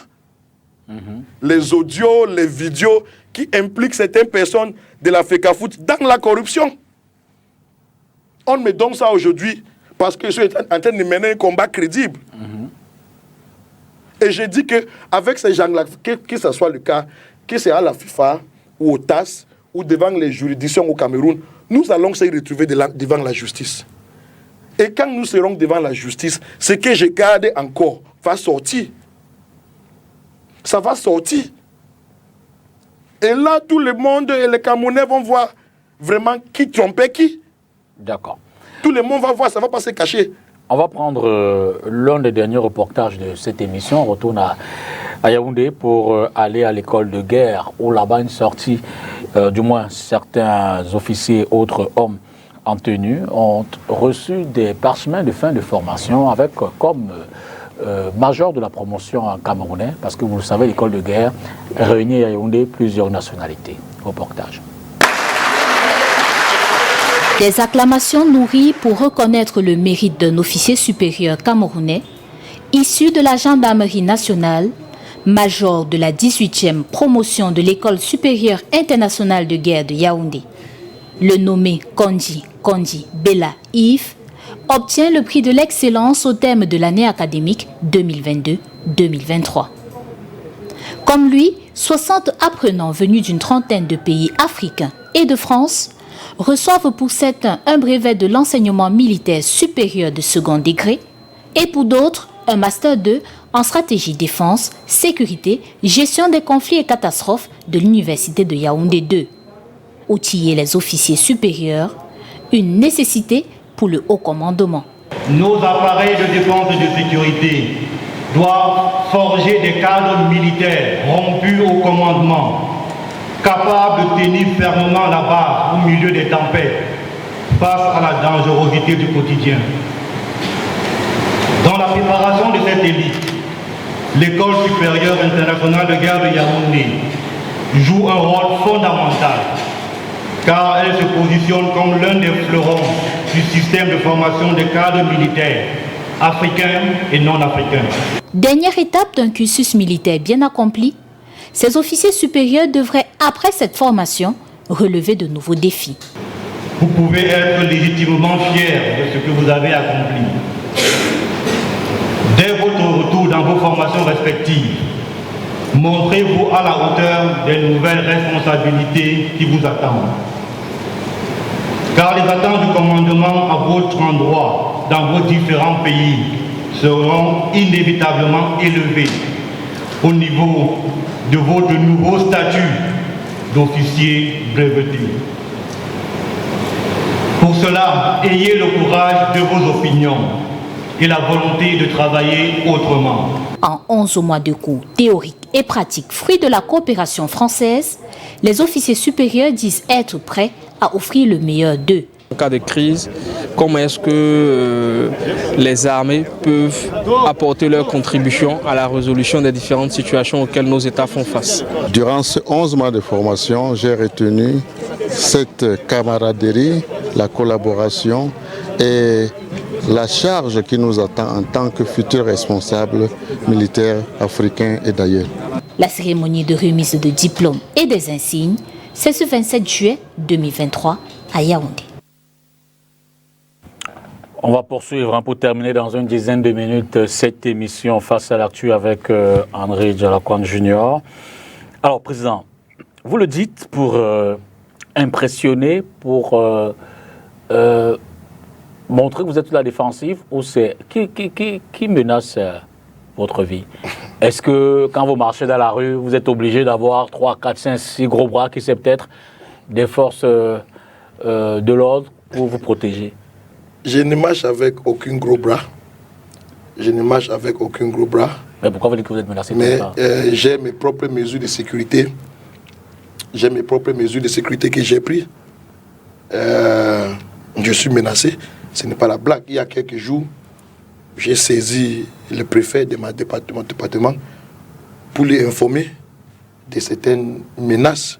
S2: Les audios, les vidéos qui impliquent certaines personnes de la FECAFOOT dans la corruption. On me donne ça aujourd'hui parce que je suis en train de mener un combat crédible. Et je dis qu'avec ces gens-là, que ce soit le cas, que c'est à la FIFA ou au TAS ou devant les juridictions au Cameroun, nous allons se retrouver devant la justice. Et quand nous serons devant la justice, ce que je garde encore va sortir. Ça va sortir. Et là, tout le monde et les Camerounais vont voir vraiment qui trompait qui.
S1: D'accord.
S2: Tout le monde va voir, ça ne va pas se cacher.
S1: On va prendre l'un des derniers reportages de cette émission. On retourne à Yaoundé pour aller à l'école de guerre, où là-bas une sortie, du moins certains officiers et autres hommes en tenue ont reçu des parchemins de fin de formation avec comme major de la promotion en camerounais, parce que vous le savez, l'école de guerre réunit à Yaoundé plusieurs nationalités. Reportage.
S7: Des acclamations nourries pour reconnaître le mérite d'un officier supérieur camerounais, issu de la gendarmerie nationale, major de la 18e promotion de l'école supérieure internationale de guerre de Yaoundé. Le nommé Kondi Bella Yves obtient le prix de l'excellence au terme de l'année académique 2022-2023. Comme lui, 60 apprenants venus d'une trentaine de pays africains et de France reçoivent pour certains un brevet de l'enseignement militaire supérieur de second degré et pour d'autres un master 2 en stratégie défense, sécurité, gestion des conflits et catastrophes de l'université de Yaoundé 2. Outiller les officiers supérieurs, une nécessité pour le haut commandement.
S8: Nos appareils de défense et de sécurité doivent forger des cadres militaires rompus au commandement, capables de tenir fermement la barre au milieu des tempêtes, face à la dangerosité du quotidien. Dans la préparation de cette élite, l'École supérieure internationale de guerre de Yaoundé joue un rôle fondamental, car elle se positionne comme l'un des fleurons du système de formation des cadres militaires, africains et non africains.
S7: Dernière étape d'un cursus militaire bien accompli, ces officiers supérieurs devraient, après cette formation, relever de nouveaux défis.
S8: Vous pouvez être légitimement fiers de ce que vous avez accompli. Dès votre retour dans vos formations respectives, montrez-vous à la hauteur des nouvelles responsabilités qui vous attendent. Car les attentes du commandement à votre endroit, dans vos différents pays, seront inévitablement élevées au niveau de votre nouveau statut d'officier breveté. Pour cela, ayez le courage de vos opinions et la volonté de travailler autrement.
S7: En 11 mois de cours théoriques et pratiques, fruits de la coopération française, les officiers supérieurs disent être prêts à offrir le meilleur d'eux.
S9: En cas de crise, comment est-ce que les armées peuvent apporter leur contribution à la résolution des différentes situations auxquelles nos États font face?
S10: Durant ces 11 mois de formation, j'ai retenu cette camaraderie, la collaboration et la charge qui nous attend en tant que futurs responsables militaires africains et d'ailleurs.
S7: La cérémonie de remise de diplômes et des insignes, c'est ce 27 juillet 2023 à Yaoundé.
S1: On va poursuivre pour terminer dans une dizaine de minutes cette émission Face à l'actu avec Henri Jalakouane Junior. Alors, Président, vous le dites, pour impressionné pour montrer que vous êtes sur la défensive ou c'est qui menace votre vie? Est-ce que quand vous marchez dans la rue, vous êtes obligé d'avoir 3, 4, 5, 6 gros bras qui c'est peut-être des forces de l'ordre pour vous protéger?
S2: Je ne marche avec aucun gros bras. Je ne marche avec aucun gros bras.
S1: Mais pourquoi vous dites que vous êtes menacé?
S2: Mais j'ai mes propres mesures de sécurité. J'ai mes propres mesures de sécurité que j'ai prises. Je suis menacé. Ce n'est pas la blague. Il y a quelques jours, j'ai saisi le préfet de mon département pour lui informer de certaines menaces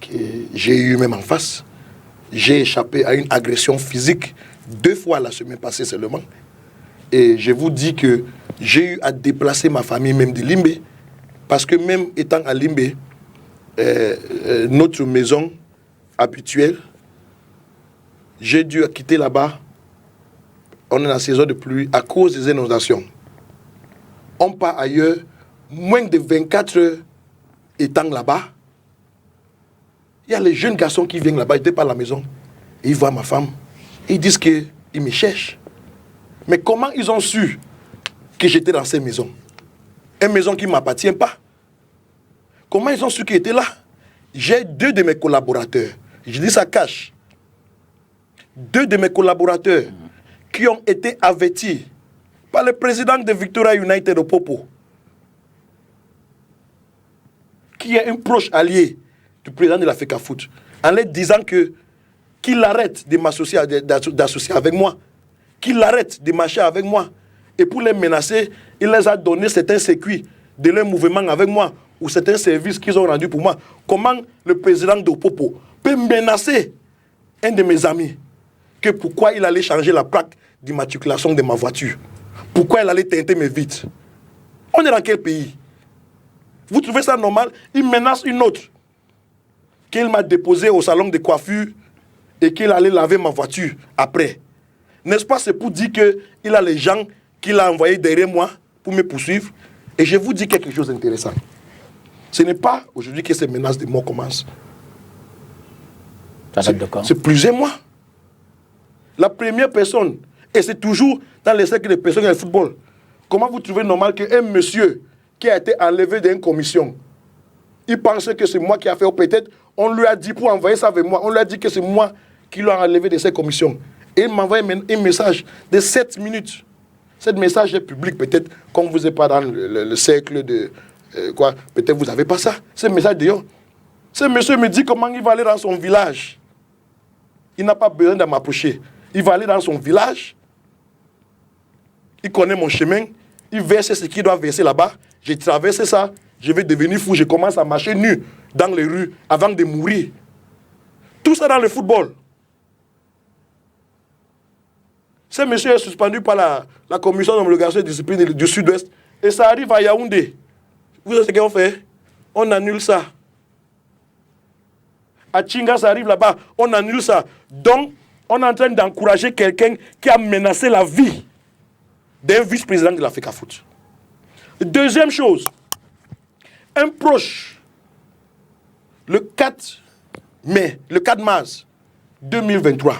S2: que j'ai eues même en face. J'ai échappé à une agression physique 2 fois la semaine passée seulement. Et je vous dis que j'ai eu à déplacer ma famille même de Limbe. Parce que même étant à Limbe, notre maison habituelle, j'ai dû quitter là-bas. On est en saison de pluie à cause des inondations. On part ailleurs, moins de 24 heures étant là-bas. Il y a les jeunes garçons qui viennent là-bas, ils n'étaient pas à la maison. Et ils voient ma femme. Ils disent qu'ils me cherchent. Mais comment ils ont su que j'étais dans ces maisons? Une maison qui ne m'appartient pas. Comment ils ont su que j'étais là? J'ai 2 de mes collaborateurs. Je dis ça cache. 2 de mes collaborateurs qui ont été avertis par le président de Victoria United au Popo, qui est un proche allié du président de la FECAFOOT, en leur disant qu'il arrête de m'associer, d'associer avec moi, qu'il arrête de marcher avec moi. Et pour les menacer, il les a donné certains circuits de leur mouvement avec moi, ou certains services qu'ils ont rendus pour moi. Comment le président de Popo peut menacer un de mes amis que pourquoi il allait changer la plaque d'immatriculation de ma voiture? Pourquoi il allait teinter mes vitres? On est dans quel pays? Vous trouvez ça normal? Il menace une autre qu'il m'a déposé au salon de coiffure et qu'il allait laver ma voiture après. N'est-ce pas? C'est pour dire qu'il a les gens qu'il a envoyés derrière moi pour me poursuivre. Et je vous dis quelque chose d'intéressant. Ce n'est pas aujourd'hui que ces menaces de mort commencent. C'est plusieurs mois. La première personne, et c'est toujours dans les cercles de personnes dans le football, comment vous trouvez normal qu'un monsieur qui a été enlevé d'une commission, il pensait que c'est moi qui a fait, ou peut-être on lui a dit pour envoyer ça avec moi, on lui a dit que c'est moi qui l'ai enlevé de cette commission. Et il m'a envoyé un message de 7 minutes. Ce message est public, peut-être, comme vous n'êtes pas dans le cercle de... quoi, peut-être vous n'avez pas ça. Ce message d'ailleurs. Ce monsieur me dit comment il va aller dans son village. Il n'a pas besoin de m'approcher. Il va aller dans son village. Il connaît mon chemin. Il verse ce qu'il doit verser là-bas. J'ai traversé ça. Je vais devenir fou. Je commence à marcher nu dans les rues avant de mourir. Tout ça dans le football. Ce monsieur est suspendu par la commission d'homologation et de discipline du Sud-Ouest. Et ça arrive à Yaoundé. Vous savez ce qu'on fait? On annule ça. À Tchinga, ça arrive là-bas. On annule ça. Donc, on est en train d'encourager quelqu'un qui a menacé la vie d'un vice-président de la FECAFOOT. Deuxième chose, un proche, le 4 mars 2023,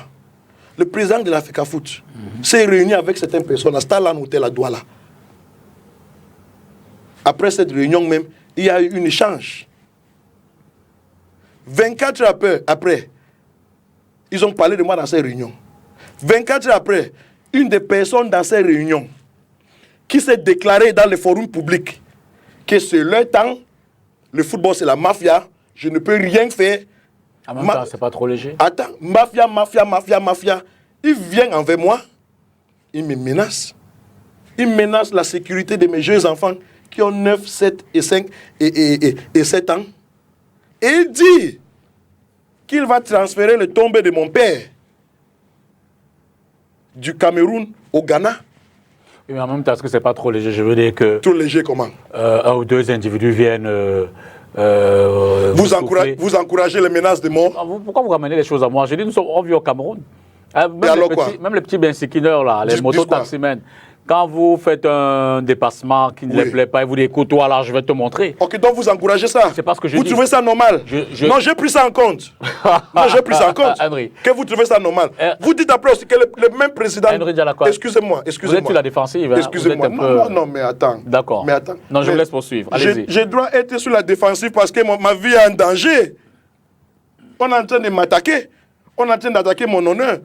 S2: le président de la FECAFOOT s'est réuni avec certaines personnes à Starland Hotel à Douala. Après cette réunion même, il y a eu un échange. 24 heures après, ils ont parlé de moi dans cette réunion. 24 heures après, une des personnes dans cette réunion qui s'est déclarée dans le forum public que c'est leur temps, le football c'est la mafia, je ne peux rien faire.
S1: En même temps, c'est pas trop léger.
S2: Attends, mafia. Il vient envers moi, il me menace. Il menace la sécurité de mes jeunes enfants qui ont 9, 7 et 5 et 7 ans. Et il dit qu'il va transférer le tombeau de mon père du Cameroun au Ghana.
S1: Mais en même temps, est-ce que c'est pas trop léger? Je veux dire que...
S2: Trop léger comment?
S1: Un ou deux individus viennent...
S2: vous encouragez les menaces de mort?
S1: Pourquoi vous ramenez les choses à moi? Je dis, on vit au Cameroun. Même les petits bensikineurs, là, les mototaximens, Quand vous faites un dépassement qui ne les plaît pas et vous dites, écoute, toi, là, je vais te montrer.
S2: Ok, donc vous encouragez ça.
S1: C'est pas ce que je
S2: dis. Vous trouvez ça normal? Non, j'ai pris ça en compte. Non, j'ai pris ça en compte.
S1: Henry.
S2: Que vous trouvez ça normal. Vous dites après aussi que le même président...
S1: Henry Dialakwa.
S2: Excusez-moi.
S1: Vous êtes sur la défensive. Hein?
S2: Excusez-moi. Non, mais attends.
S1: D'accord.
S2: Mais attends.
S1: Non, je vous laisse poursuivre. Allez-y.
S2: Je dois être sur la défensive parce que ma vie est en danger. On est en train de m'attaquer. On est en train d'attaquer mon honneur.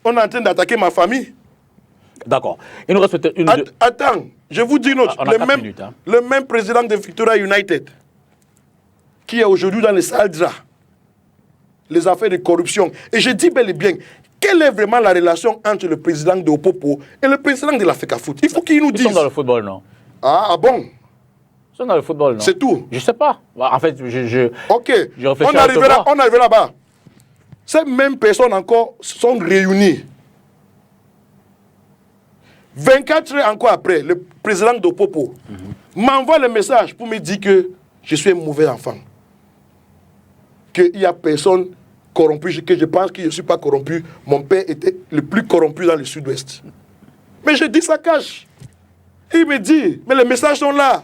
S2: On est en train d'attaquer ma famille.
S1: D'accord. Il nous reste une...
S2: Attends, je vous dis une autre. Le même président de Victoria United, qui est aujourd'hui dans les Saldra, les affaires de corruption. Et je dis bel et bien, quelle est vraiment la relation entre le président de Opopo et le président de la FECAFOOT? Il faut qu'il nous dise.
S1: Ils sont dans le football, non?
S2: Ah bon?
S1: Ils sont dans le football, non?
S2: C'est tout?
S1: Je ne sais pas. En fait,
S2: Ok, on arrive là-bas. Ces mêmes personnes encore sont réunies. 24 heures encore après, le président d'Opopo m'envoie le message pour me dire que je suis un mauvais enfant. Qu'il n'y a personne corrompu, que je pense que je ne suis pas corrompu. Mon père était le plus corrompu dans le sud-ouest. Mais je dis ça cache. Il me dit, mais les messages sont là,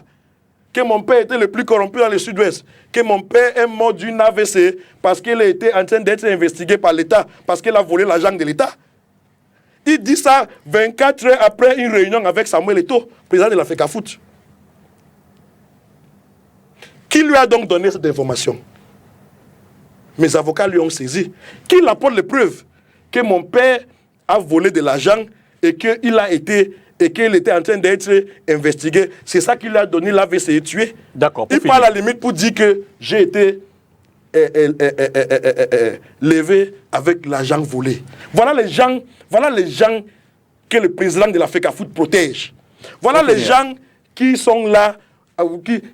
S2: que mon père était le plus corrompu dans le sud-ouest, que mon père est mort d'une AVC parce qu'il a été en train d'être investigué par l'État, parce qu'il a volé l'argent de l'État. Il dit ça 24 heures après une réunion avec Samuel Eto'o, président de la FECAFOOT. Qui lui a donc donné cette information? Mes avocats lui ont saisi. Qui apporte les preuves que mon père a volé de l'argent et qu'il était en train d'être investigué? C'est ça qui lui a donné l'AVC et tué.
S1: D'accord.
S2: Il parle à la limite pour dire que j'ai été levé avec l'argent volé. Voilà les gens que le président de la FECAFOOT protège. Voilà les gens qui sont là,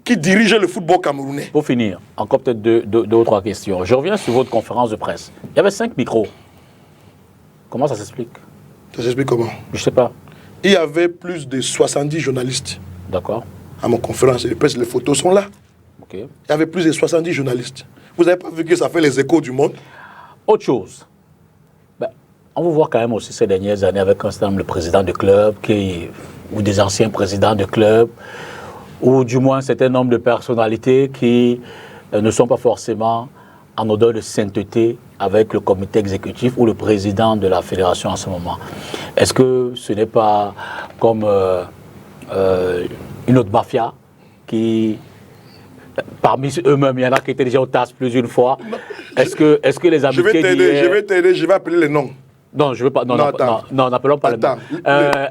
S2: qui dirigent le football camerounais.
S1: Pour finir, encore peut-être deux ou trois questions. Je reviens sur votre conférence de presse. Il y avait 5 micros. Comment ça s'explique?
S2: Ça s'explique comment?
S1: Je ne sais pas.
S2: Il y avait plus de 70 journalistes.
S1: D'accord.
S2: À mon conférence de presse, les photos sont là.
S1: Ok.
S2: Il y avait plus de 70 journalistes. Vous n'avez pas vu que ça fait les échos du monde?
S1: Autre chose. On vous voit quand même aussi ces dernières années avec un certain nombre de présidents de clubs ou des anciens présidents de clubs, ou du moins un certain nombre de personnalités qui ne sont pas forcément en odeur de sainteté avec le comité exécutif ou le président de la fédération en ce moment. Est-ce que ce n'est pas comme une autre mafia qui... Parmi eux-mêmes, il y en a qui étaient déjà au TAS plus d'une fois. Est-ce que les amitiés...
S2: Je vais t'aider, je vais appeler les noms.
S1: Non, je ne veux pas. Non, n'appelons pas les noms.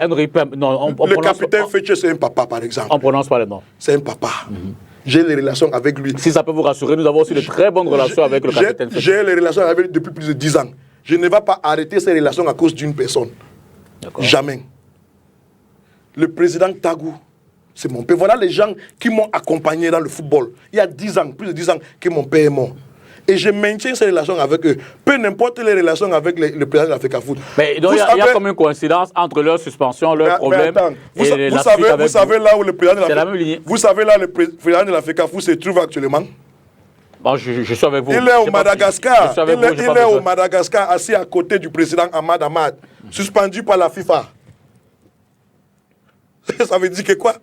S1: Henry,
S2: le capitaine Fetche, c'est un papa, par exemple.
S1: On ne prononce pas les noms.
S2: C'est un papa. J'ai les relations avec lui.
S1: Si ça peut vous rassurer, nous avons aussi de très bonnes relations avec le capitaine Fetche.
S2: J'ai les relations avec lui depuis plus de 10 ans. Je ne vais pas arrêter ces relations à cause d'une personne. Jamais. Le président Tagou, c'est mon père. Voilà les gens qui m'ont accompagné dans le football. Il y a 10 ans, plus de 10 ans, que mon père est mort. Et je maintiens ces relations avec eux. Peu n'importe les relations avec le président de la FECAFOOT.
S1: Mais donc il y a comme une coïncidence entre leur suspension, leur problème et la suite avec
S2: vous savez là où le président de la
S1: FECAFOOT...
S2: Vous savez là où le président de la FECAFOOT se trouve actuellement?
S1: Bon, je suis avec vous.
S2: Il est au Madagascar. Il est au Madagascar, assis à côté du président Ahmad Ahmad, suspendu par la FIFA. Ça veut dire que quoi?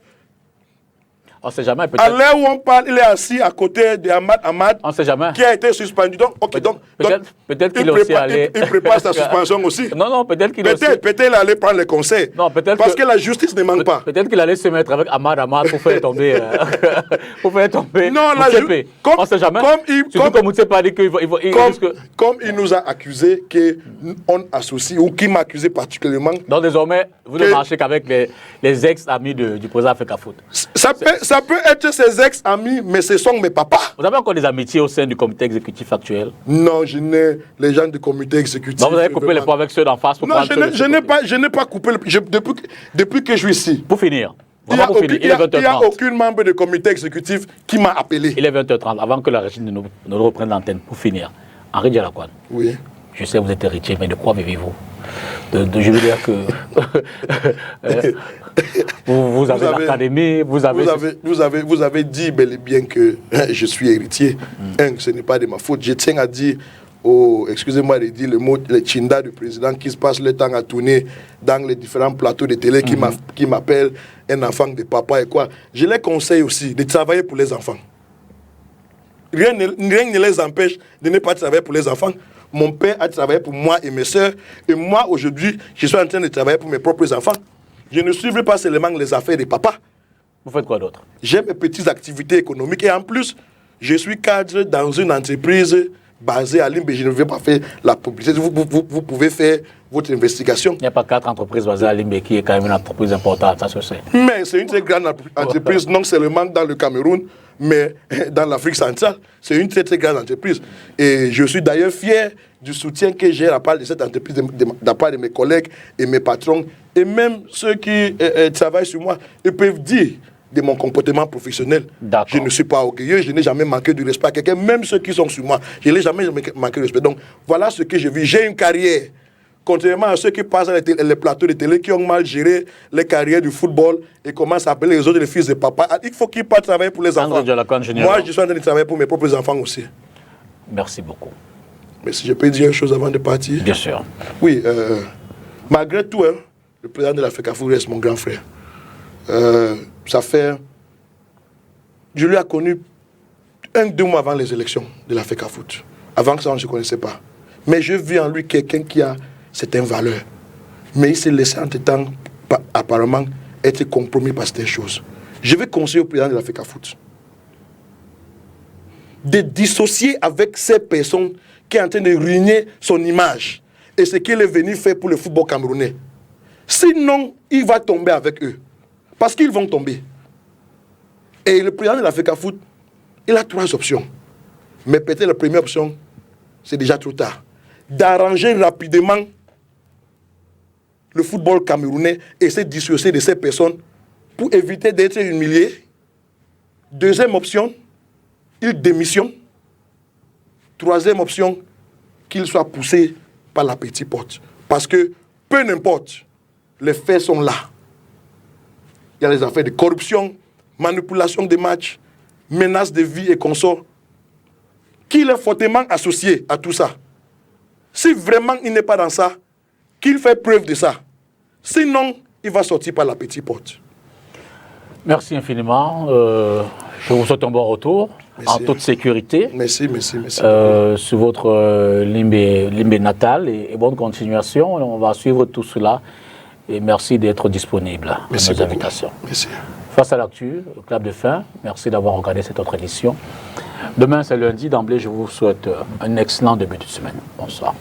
S1: On ne sait jamais.
S2: À l'heure où on parle, il est assis à côté de Ahmad,
S1: on sait jamais.
S2: Qui a été suspendu. Donc,
S1: peut-être qu'il est aussi allé...
S2: Il prépare sa suspension aussi.
S1: Non, peut-être qu'il
S2: Peut-être il allait prendre les conseils.
S1: Non, peut-être
S2: parce que la justice ne manque pas.
S1: Peut-être qu'il allait se mettre avec Ahmad pour faire tomber...
S2: Non,
S1: on ne sait jamais.
S2: Comme il nous a accusé qu'on associe, ou qui m'a accusé particulièrement...
S1: Donc désormais, vous ne marchez qu'avec les ex-amis du président FECAFOOT.
S2: Ça peut être ses ex-amis, mais ce sont mes papas.
S1: Vous avez encore des amitiés au sein du comité exécutif actuel?
S2: Non, je n'ai les gens du comité exécutif.
S1: Donc vous avez coupé les points avec ceux d'en face pour
S2: non, je n'ai pas coupé depuis que je suis ici.
S1: Pour finir.
S2: Il n'y a aucun membre du comité exécutif qui m'a appelé.
S1: Il est 20h30, avant que la régie ne nous reprenne l'antenne. Pour finir, Henry Dialakwa.
S2: Oui.
S1: Je sais que vous êtes héritier, mais de quoi vivez-vous? Je veux dire que vous avez l'académie, vous avez
S2: dit bel et bien que je suis héritier. Ce n'est pas de ma faute. Je tiens à dire excusez-moi de dire le mot, les chindas du président qui se passent le temps à tourner dans les différents plateaux de télé, qui m'appellent un enfant de papa et quoi. Je les conseille aussi de travailler pour les enfants. Rien ne les empêche de ne pas travailler pour les enfants. Mon père a travaillé pour moi et mes soeurs. Et moi, aujourd'hui, je suis en train de travailler pour mes propres enfants. Je ne suivrai pas seulement les affaires de papa.
S1: Vous faites quoi d'autre?
S2: J'ai mes petites activités économiques. Et en plus, je suis cadre dans une entreprise basée à Limbe. Je ne vais pas faire la publicité. Vous pouvez faire votre investigation.
S1: Il n'y a pas 4 entreprises basées à Limbe qui est quand même une entreprise importante, ça se sait.
S2: Mais c'est une très grande entreprise, non seulement dans le Cameroun, mais dans l'Afrique centrale. C'est une très très grande entreprise. Et je suis d'ailleurs fier du soutien que j'ai à la part de cette entreprise, de la part de mes collègues et mes patrons. Et même ceux qui travaillent sur moi, ils peuvent dire de mon comportement professionnel. Je ne suis pas orgueilleux, je n'ai jamais manqué de respect à quelqu'un, même ceux qui sont sur moi. Je n'ai jamais manqué de respect. Donc voilà ce que je vis. J'ai une carrière. Contrairement à ceux qui passent à les plateaux de télé, qui ont mal géré les carrières du football et commencent à appeler les autres les fils de papa, il faut qu'ils partent travailler pour les enfants. Moi, je suis en train de travailler pour mes propres enfants aussi.
S1: Merci beaucoup.
S2: Mais si je peux dire une chose avant de partir.
S1: Bien sûr.
S2: Oui, malgré tout, hein, le président de la FECAFOOT reste mon grand frère. Ça fait... Je lui ai connu 1-2 mois avant les élections de la FECAFOOT. Avant que ça, on ne se connaissait pas. Mais je vis en lui quelqu'un qui a certaines valeurs. Mais il s'est laissé entre-temps, apparemment, être compromis par certaines choses. Je vais conseiller au président de la FECAFOOT de dissocier avec ces personnes qui sont en train de ruiner son image et ce qu'il est venu faire pour le football camerounais. Sinon, il va tomber avec eux. Parce qu'ils vont tomber. Et le président de la FECAFOOT, il a 3 options. Mais peut-être la première option, c'est déjà trop tard. D'arranger rapidement le football camerounais et se dissocier de ces personnes pour éviter d'être humilié. Deuxième option, il démissionne. Troisième option, qu'il soit poussé par la petite porte. Parce que, peu importe, les faits sont là. Il y a les affaires de corruption, manipulation des matchs, menaces de vie et consorts. Qu'il est fortement associé à tout ça. Si vraiment il n'est pas dans ça, qu'il fait preuve de ça. Sinon, il va sortir par la petite porte.
S1: Merci infiniment. Je vous souhaite un bon retour. Merci. En toute sécurité.
S2: Merci.
S1: Sur votre Limbe natal et bonne continuation. On va suivre tout cela. Et merci d'être disponible à nos invitations.
S2: Merci.
S1: Face à l'actu, au Club de Fin, merci d'avoir regardé cette autre édition. Demain, c'est lundi. D'emblée, je vous souhaite un excellent début de semaine. Bonsoir.